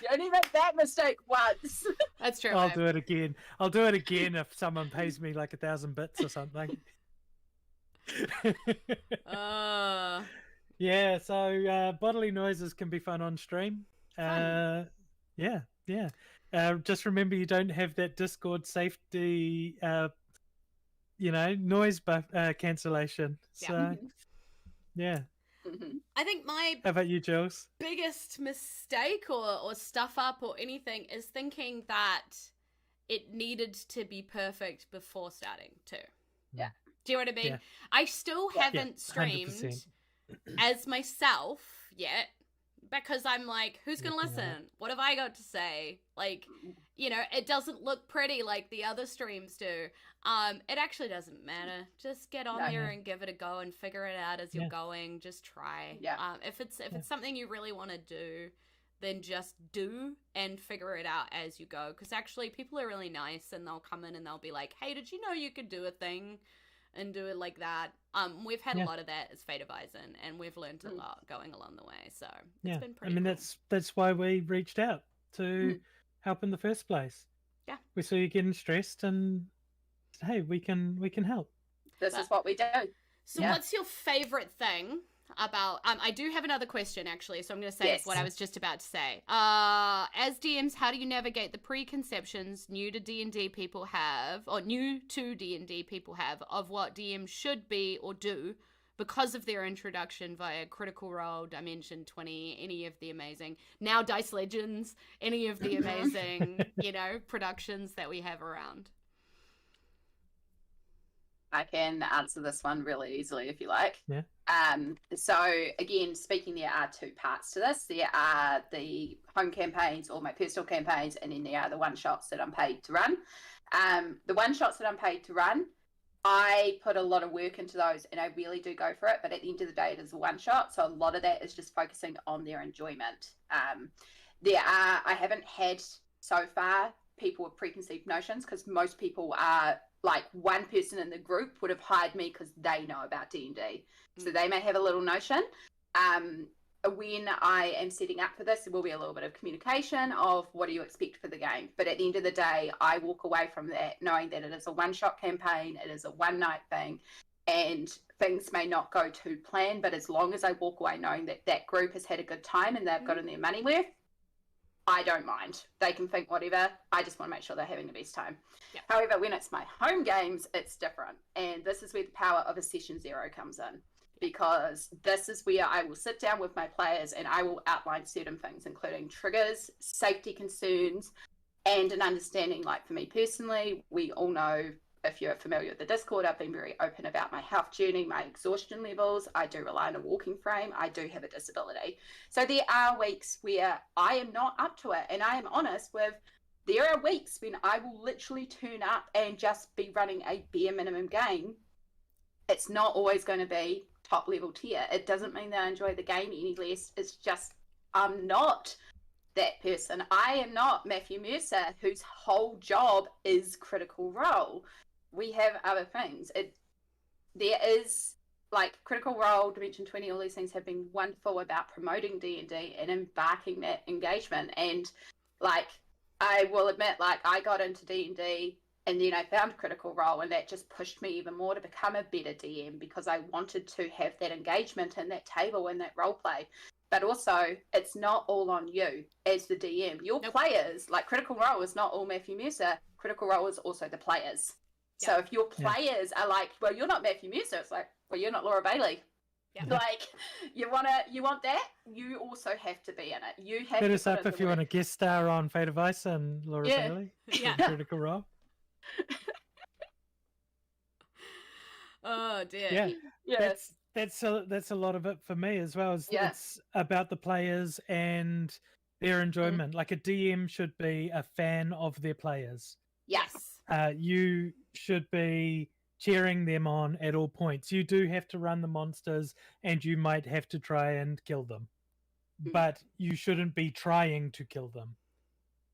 You only make that mistake once. That's true. I'll babe. do it again. I'll do it again if someone pays me like 1,000 bits or something. Yeah, so bodily noises can be fun on stream. Fun. Yeah. Just remember you don't have that Discord safety, noise cancellation. So, yeah. Mhm. I think my How about you, Jules? biggest mistake or stuff up or anything is thinking that it needed to be perfect before starting too. Yeah. Do you know what I mean? Yeah. I still Yeah. haven't streamed 100%. as myself yet, because I'm like, who's gonna Looking at listen? What have I got to say? Like, it doesn't look pretty like the other streams do. It actually doesn't matter. Just get on No. here and give it a go and figure it out as you're Yeah. going. Just try. Yeah. If it's something you really want to do, then just do and figure it out as you go. Because actually, people are really nice, and they'll come in and they'll be like, "Hey, did you know you could do a thing and do it like that?" We've had a Yeah. lot of that as Fate of Isen, and we've learned a lot going along the way. So it's Yeah, been I pretty. mean cool. that's why we reached out to help in the first place. Yeah. We saw you getting stressed, and said, hey, we can help. This is what we do. So Yeah. what's your favorite thing about I do have another question actually, so I'm going to say Yes. what I was just about to say. As DMs, how do you navigate the preconceptions new to D&D people have, or new to D&D people have, of what DMs should be or do because of their introduction via Critical Role, Dimension 20, any of the amazing, now Dice Legends, any of the amazing, productions that we have around? I can answer this one really easily if you like. Yeah. So again, speaking, there are two parts to this. There are the home campaigns or my personal campaigns, and then there are the one shots that I'm paid to run. The one shots that I'm paid to run, I put a lot of work into those, and I really do go for it. But at the end of the day, it is a one shot, so a lot of that is just focusing on their enjoyment. I haven't had so far people with preconceived notions, because most people are like, one person in the group would have hired me because they know about D&D, so they may have a little notion. When I am setting up for this, there will be a little bit of communication of what do you expect for the game, but at the end of the day, I walk away from that knowing that it is a one-shot campaign, it is a one-night thing, and things may not go to plan, but as long as I walk away knowing that that group has had a good time and they've gotten their money worth, I don't mind. They can think whatever. I just want to make sure they're having the best time. Yeah. However, when it's my home games, it's different. And this is where the power of a session zero comes in. Because this is where I will sit down with my players and I will outline certain things, including triggers, safety concerns, and an understanding. Like for me personally, we all know, if you're familiar with the Discord, I've been very open about my health journey, my exhaustion levels. I do rely on a walking frame. I do have a disability. So there are weeks where I am not up to it. And I am honest with, there are weeks when I will literally turn up and just be running a bare minimum game. It's not always going to be top level tier. It doesn't mean that I enjoy the game any less. It's just, I'm not that person. I am not Matthew Mercer, whose whole job is Critical Role. We have other things. There is, like, Critical Role, Dimension 20, all these things have been wonderful about promoting D&D and embarking that engagement. And, like, I will admit, like, I got into D&D and then I found Critical Role, and that just pushed me even more to become a better DM, because I wanted to have that engagement and that table and that role play. But also, it's not all on you as the DM. Your players, like Critical Role is not all Matthew Mercer. Critical Role is also the players. So if your players are like, well, you're not Matthew Mercer, it's like, well, you're not Laura Bailey. Like, you want that, you also have to be in it. You have Hit to us up if you want a guest star on Fate of Ice and Laura Bailey. Critical Role. Oh dear. That's a lot of it for me as well. It's about the players and their enjoyment. Like, a DM should be a fan of their players. Yes. You should be cheering them on at all points. You do have to run the monsters, and you might have to try and kill them, but you shouldn't be trying to kill them.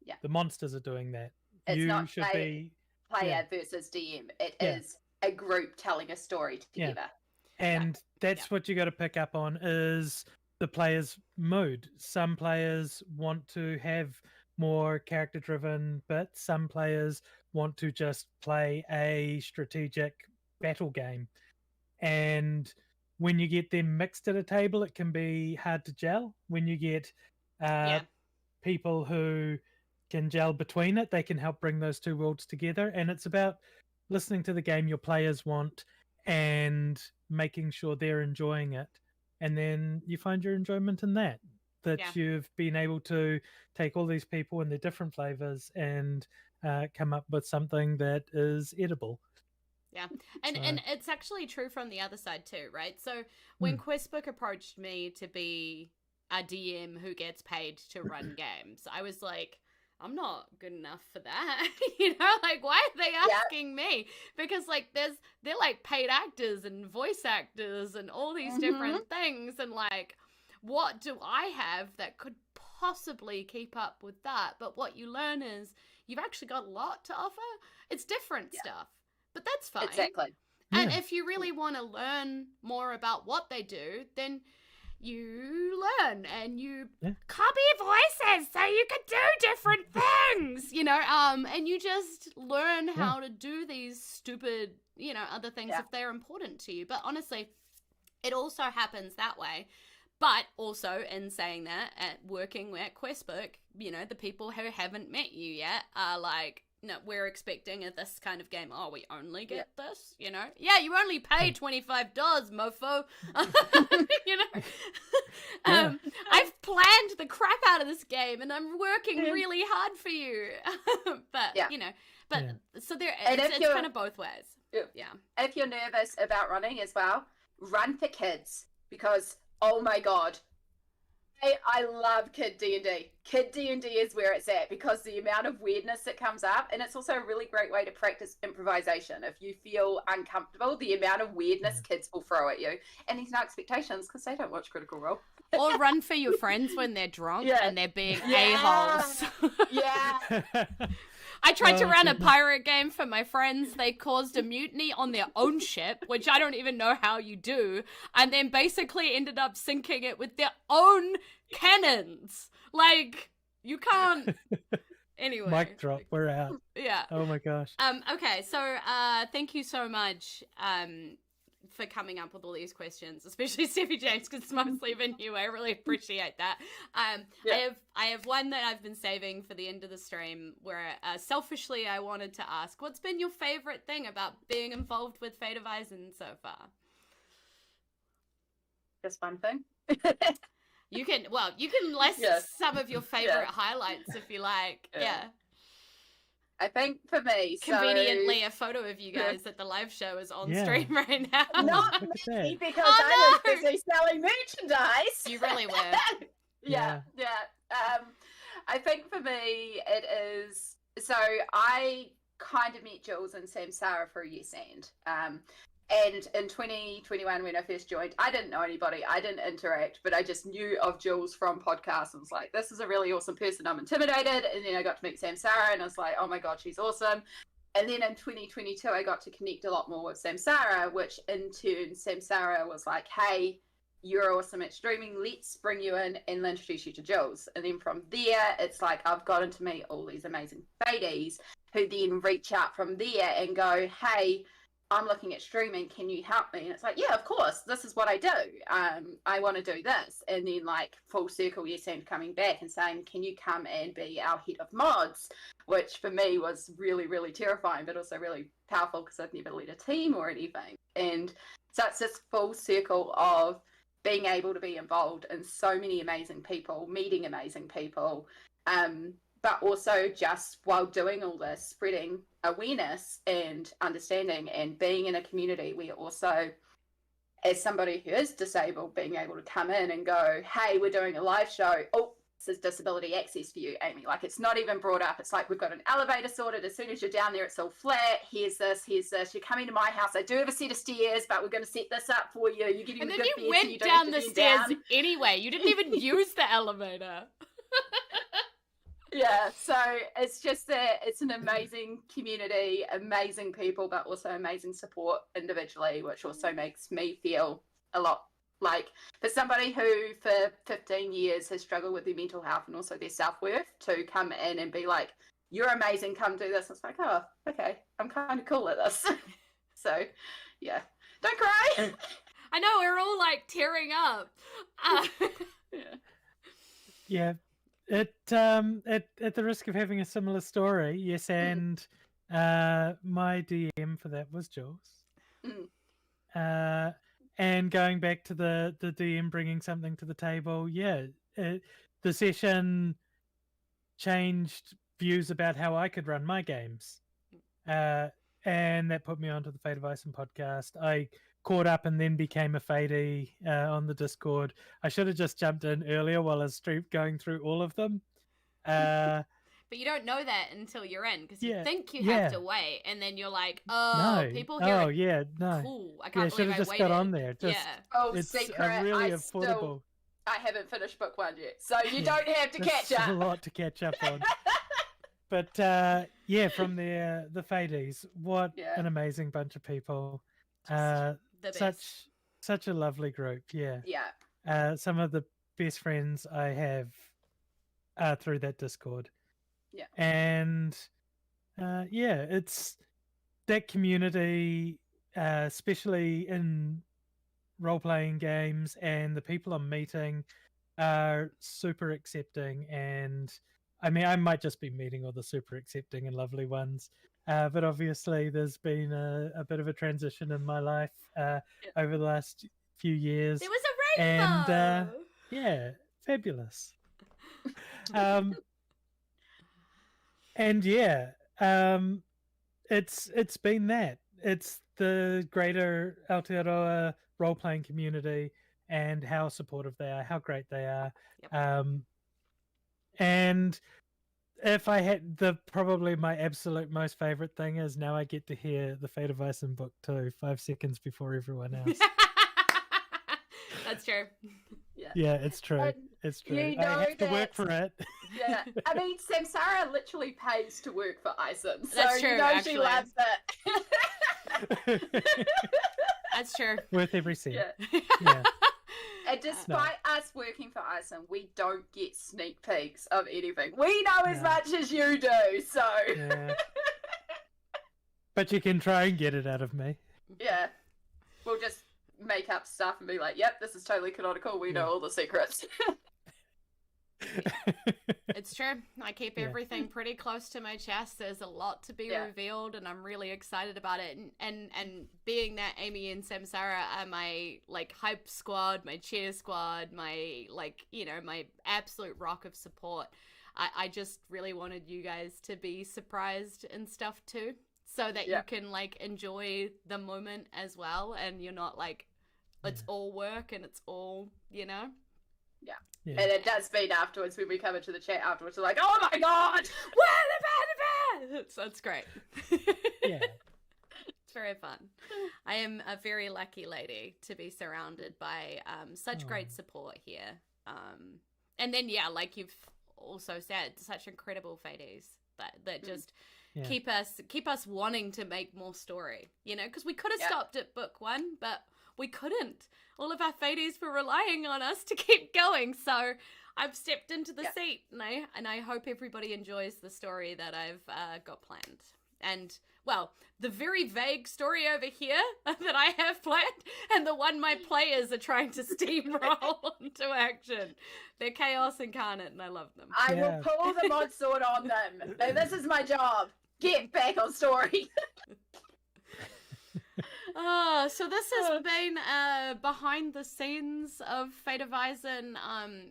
Yeah, the monsters are doing that. It's you not should be player versus DM. It is a group telling a story together. And that's what you got to pick up on, is the player's mood. Some players want to have more character driven bits. Some players want to just play a strategic battle game. And when you get them mixed at a table, it can be hard to gel. When you get people who can gel between it, they can help bring those two worlds together. And it's about listening to the game your players want and making sure they're enjoying it. And then you find your enjoyment in that you've been able to take all these people and their different flavors and come up with something that is edible. Yeah, and it's actually true from the other side too, right? So when Questbook approached me to be a DM who gets paid to run games, I was like, I'm not good enough for that. Like, why are they asking me? Because, like, they're like paid actors and voice actors and all these different things, and like, what do I have that could possibly keep up with that? But what you learn is you've actually got a lot to offer. It's different stuff, but that's fine. Exactly. And if you really want to learn more about what they do, then you learn and you copy voices so you can do different things, and you just learn how to do these stupid, other things if they're important to you. But honestly, it also happens that way. But also, in saying that, at working at Questbook, the people who haven't met you yet are like, no, we're expecting this kind of game. Oh, we only get this, Yeah, you only pay $25, mofo. I've planned the crap out of this game, and I'm working really hard for you. So it's kind of both ways. Yeah. If you're nervous about running as well, run for kids, because oh my god, I love Kid D&D. Kid D&D is where it's at, because the amount of weirdness that comes up, and it's also a really great way to practice improvisation. If you feel uncomfortable, the amount of weirdness kids will throw at you, and there's no expectations because they don't watch Critical Role. Or run for your friends when they're drunk and they're being a-holes. I tried to run a pirate game for my friends. They caused a mutiny on their own ship, which I don't even know how you do, and then basically ended up sinking it with their own cannons. Like, you can't... Anyway. Mic drop, we're out. Yeah. Oh my gosh. Okay, so thank you so much, for coming up with all these questions, especially Steffi James, because it's mostly been you. I really appreciate that. I have one that I've been saving for the end of the stream where selfishly I wanted to ask, what's been your favorite thing about being involved with Fate of Isen so far? Just one thing. You can list some of your favorite highlights if you like. Yeah. I think for me, conveniently, a photo of you guys at the live show is on stream right now. Not me, because I was busy selling merchandise. You really were. Yeah. I think for me, it is. So I kind of met Jules and Samsara for a Yes and in 2021 when I first joined, I didn't know anybody, I didn't interact, but I just knew of Jules from podcasts and was like, this is a really awesome person, I'm intimidated. And then I got to meet Samsara and I was like, oh my god, she's awesome. And then in 2022 I got to connect a lot more with Samsara, which in turn Samsara was like, hey, you're awesome at streaming, let's bring you in and introduce you to Jules. And then from there it's like I've gotten to meet all these amazing Fadies who then reach out from there and go, hey, I'm looking at streaming, can you help me? And it's like, yeah, of course, this is what I do. I want to do this. And then like full circle, Yes and coming back and saying, can you come and be our head of mods? Which for me was really, really terrifying, but also really powerful because I've never led a team or anything. And so it's this full circle of being able to be involved in so many amazing people, meeting amazing people, but also just while doing all this, spreading awareness and understanding and being in a community where also, as somebody who is disabled, being able to come in and go, hey, we're doing a live show. Oh, this is disability access for you, Amy. Like, it's not even brought up. It's like, we've got an elevator sorted. As soon as you're down there, it's all flat. Here's this. You're coming to my house. I do have a set of stairs, but we're going to set this up for you. You're getting and a then good you bed, went so you don't down have the to bend stairs down. anyway. You didn't even use the elevator. Yeah, so it's just that it's an amazing community, amazing people, but also amazing support individually, which also makes me feel a lot like, for somebody who for 15 years has struggled with their mental health and also their self-worth, to come in and be like, you're amazing, come do this. It's like, oh, okay, I'm kind of cool at this. So, yeah. Don't cry! I know, we're all like tearing up. Yeah. At the risk of having a similar story, yes, and my DM for that was Jules. And going back to the DM bringing something to the table, the session changed views about how I could run my games, and that put me onto the Fate of Isen podcast. I caught up and then became a Fadey on the Discord. I should have just jumped in earlier while I was going through all of them. But you don't know that until you're in, because you think you have to wait, and then you're like, oh, people here are cool. I can't believe I just waited. got on there. Oh, it's secret. really affordable. I haven't finished book 1 yet, so you don't have to catch up. A lot to catch up on. But from the Fadies, what an amazing bunch of people. Such a lovely group. Some of the best friends I have are through that Discord. And it's that community, especially in role-playing games, and the people I'm meeting are super accepting. And I mean, I might just be meeting all the super accepting and lovely ones, but obviously there's been a bit of a transition in my life over the last few years. There was a rainbow! And fabulous. It's been that. It's the greater Aotearoa role-playing community and how supportive they are, how great they are. And if I had probably my absolute most favorite thing is now I get to hear the Fate of Isen book 2 5 seconds before everyone else. That's true. Yeah, it's true. It's true. You know I have to work for it. Yeah, I mean, Samsara literally pays to work for Isen, so That's true, you know actually. she loves it. That's true. Worth every cent. Yeah. And despite us working for Isen, we don't get sneak peeks of anything. We know as much as you do, so. But you can try and get it out of me. Yeah. we'll just make up stuff and be like, yep, this is totally canonical. We know all the secrets. It's true. I keep everything pretty close to my chest. There's a lot to be revealed, and I'm really excited about it. And being that Amy and Samsara are my like hype squad, my cheer squad, my like my absolute rock of support. I just really wanted you guys to be surprised and stuff too, so that you can like enjoy the moment as well, and you're not like it's all work and it's all Yeah. And it does mean afterwards when we come into the chat afterwards, we're like, oh my god! So that's great. Yeah. It's very fun. I am a very lucky lady to be surrounded by such great support here. And then, like you've also said, such incredible Fades that just keep us wanting to make more story, because we could have stopped at book 1, but we couldn't. All of our Fades were relying on us to keep going, so I've stepped into the seat, and I hope everybody enjoys the story that I've got planned. And, well, the very vague story over here that I have planned, and the one my players are trying to steamroll into action. They're chaos incarnate, and I love them. I will pull the mod sword on them. This is my job. Get back on story. So this has been behind the scenes of Fate of Isen,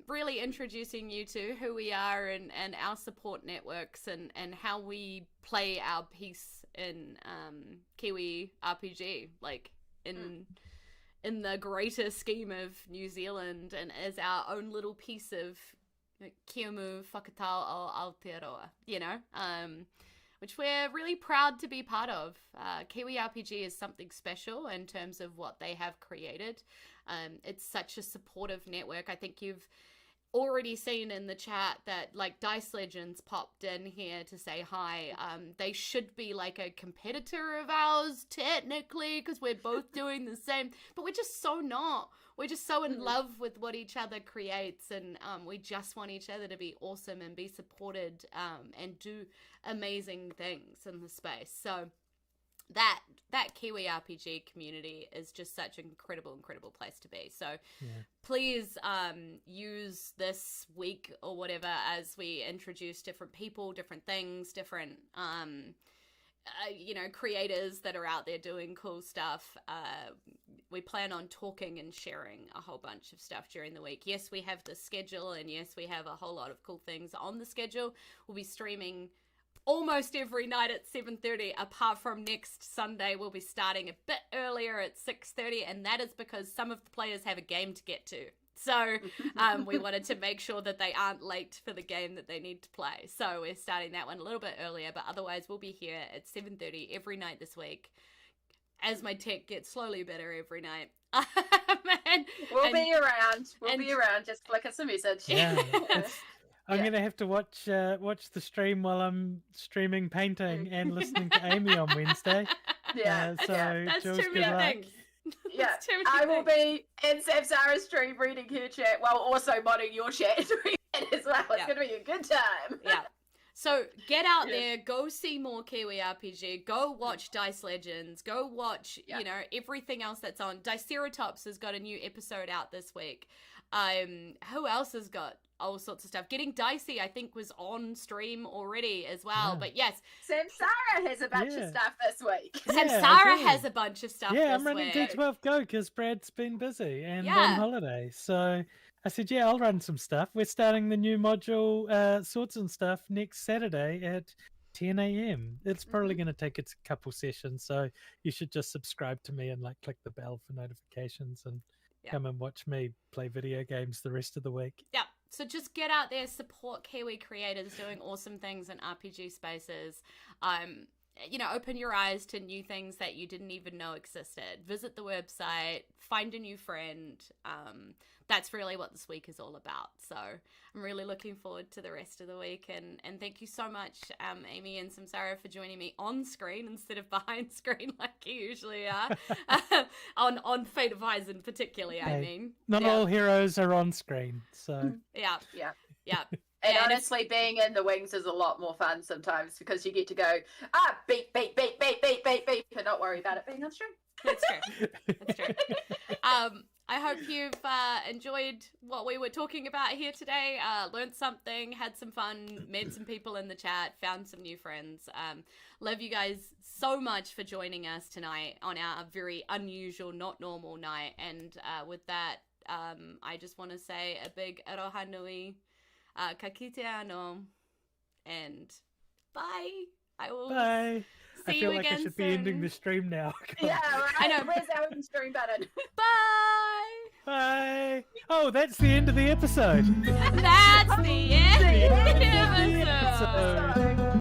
really introducing you to who we are and our support networks and how we play our piece in KiwiRPG, like in the greater scheme of New Zealand, and as our own little piece of Kiamu Whakatau o Aotearoa, which we're really proud to be part of. KiwiRPG is something special in terms of what they have created. It's such a supportive network. I think you've already seen in the chat that like Dice Legends popped in here to say hi. They should be like a competitor of ours technically, because we're both doing the same, but we're just so not. We're just so in love with what each other creates, and we just want each other to be awesome and be supported and do amazing things in the space. So that KiwiRPG community is just such an incredible place to be. So please use this week or whatever as we introduce different people, different things, different creators that are out there doing cool stuff. We plan on talking and sharing a whole bunch of stuff during the week. Yes, we have the schedule, and yes, we have a whole lot of cool things on the schedule. We'll be streaming almost every night at 7:30, apart from next Sunday. We'll be starting a bit earlier at 6:30, and that is because some of the players have a game to get to. So we wanted to make sure that they aren't late for the game that they need to play. So we're starting that one a little bit earlier, but otherwise we'll be here at 7:30 every night this week, as my tech gets slowly better every night. We'll be around. We'll be around. Just flick us a message. Yeah. I'm gonna have to watch the stream while I'm streaming painting and listening to Amy on Wednesday. That's Jules, too many things. Yeah, I will be in Samsara's stream reading her chat while also modding your chat as well. It's gonna be a good time. Yeah. So get out there, go see more KiwiRPG, go watch Dice Legends, go watch, everything else that's on. Diceratops has got a new episode out this week. Who else has got all sorts of stuff? Getting Dicey, I think, was on stream already as well. Yeah. but yes. Samsara has a bunch of stuff this week. Samsara has a bunch of stuff this week. Yeah, I'm running D12 Go because Brad's been busy and on holiday. So I said, I'll run some stuff. We're starting the new module, Swords and Stuff, next Saturday at 10 a.m. It's probably going to take a couple sessions, so you should just subscribe to me and click the bell for notifications and come and watch me play video games the rest of the week. Yeah. So just get out there, support Kiwi creators doing awesome things in RPG spaces. Open your eyes to new things that you didn't even know existed. Visit the website, find a new friend. That's really what this week is all about. So I'm really looking forward to the rest of the week. And thank you so much, Amy and Samsara, for joining me on screen instead of behind screen like you usually are. on Fate of Isen particularly, I mean. Not all heroes are on screen, so... Yeah. And honestly, being in the wings is a lot more fun sometimes because you get to go, beep, beep, beep, beep, beep, beep, beep, and not worry about it being on stream. That's true. That's true. I hope you've enjoyed what we were talking about here today, learned something, had some fun, met some people in the chat, found some new friends. Love you guys so much for joining us tonight on our very unusual, not normal night. And with that, I just want to say a big aroha nui, ka kite ano, and bye. I will Bye. see I you feel like again I should be soon. ending the stream now. Yeah, right. I know. Where's our stream button? Bye. Bye. Oh, that's the end of the episode. That's the end of the The end of the episode. episode.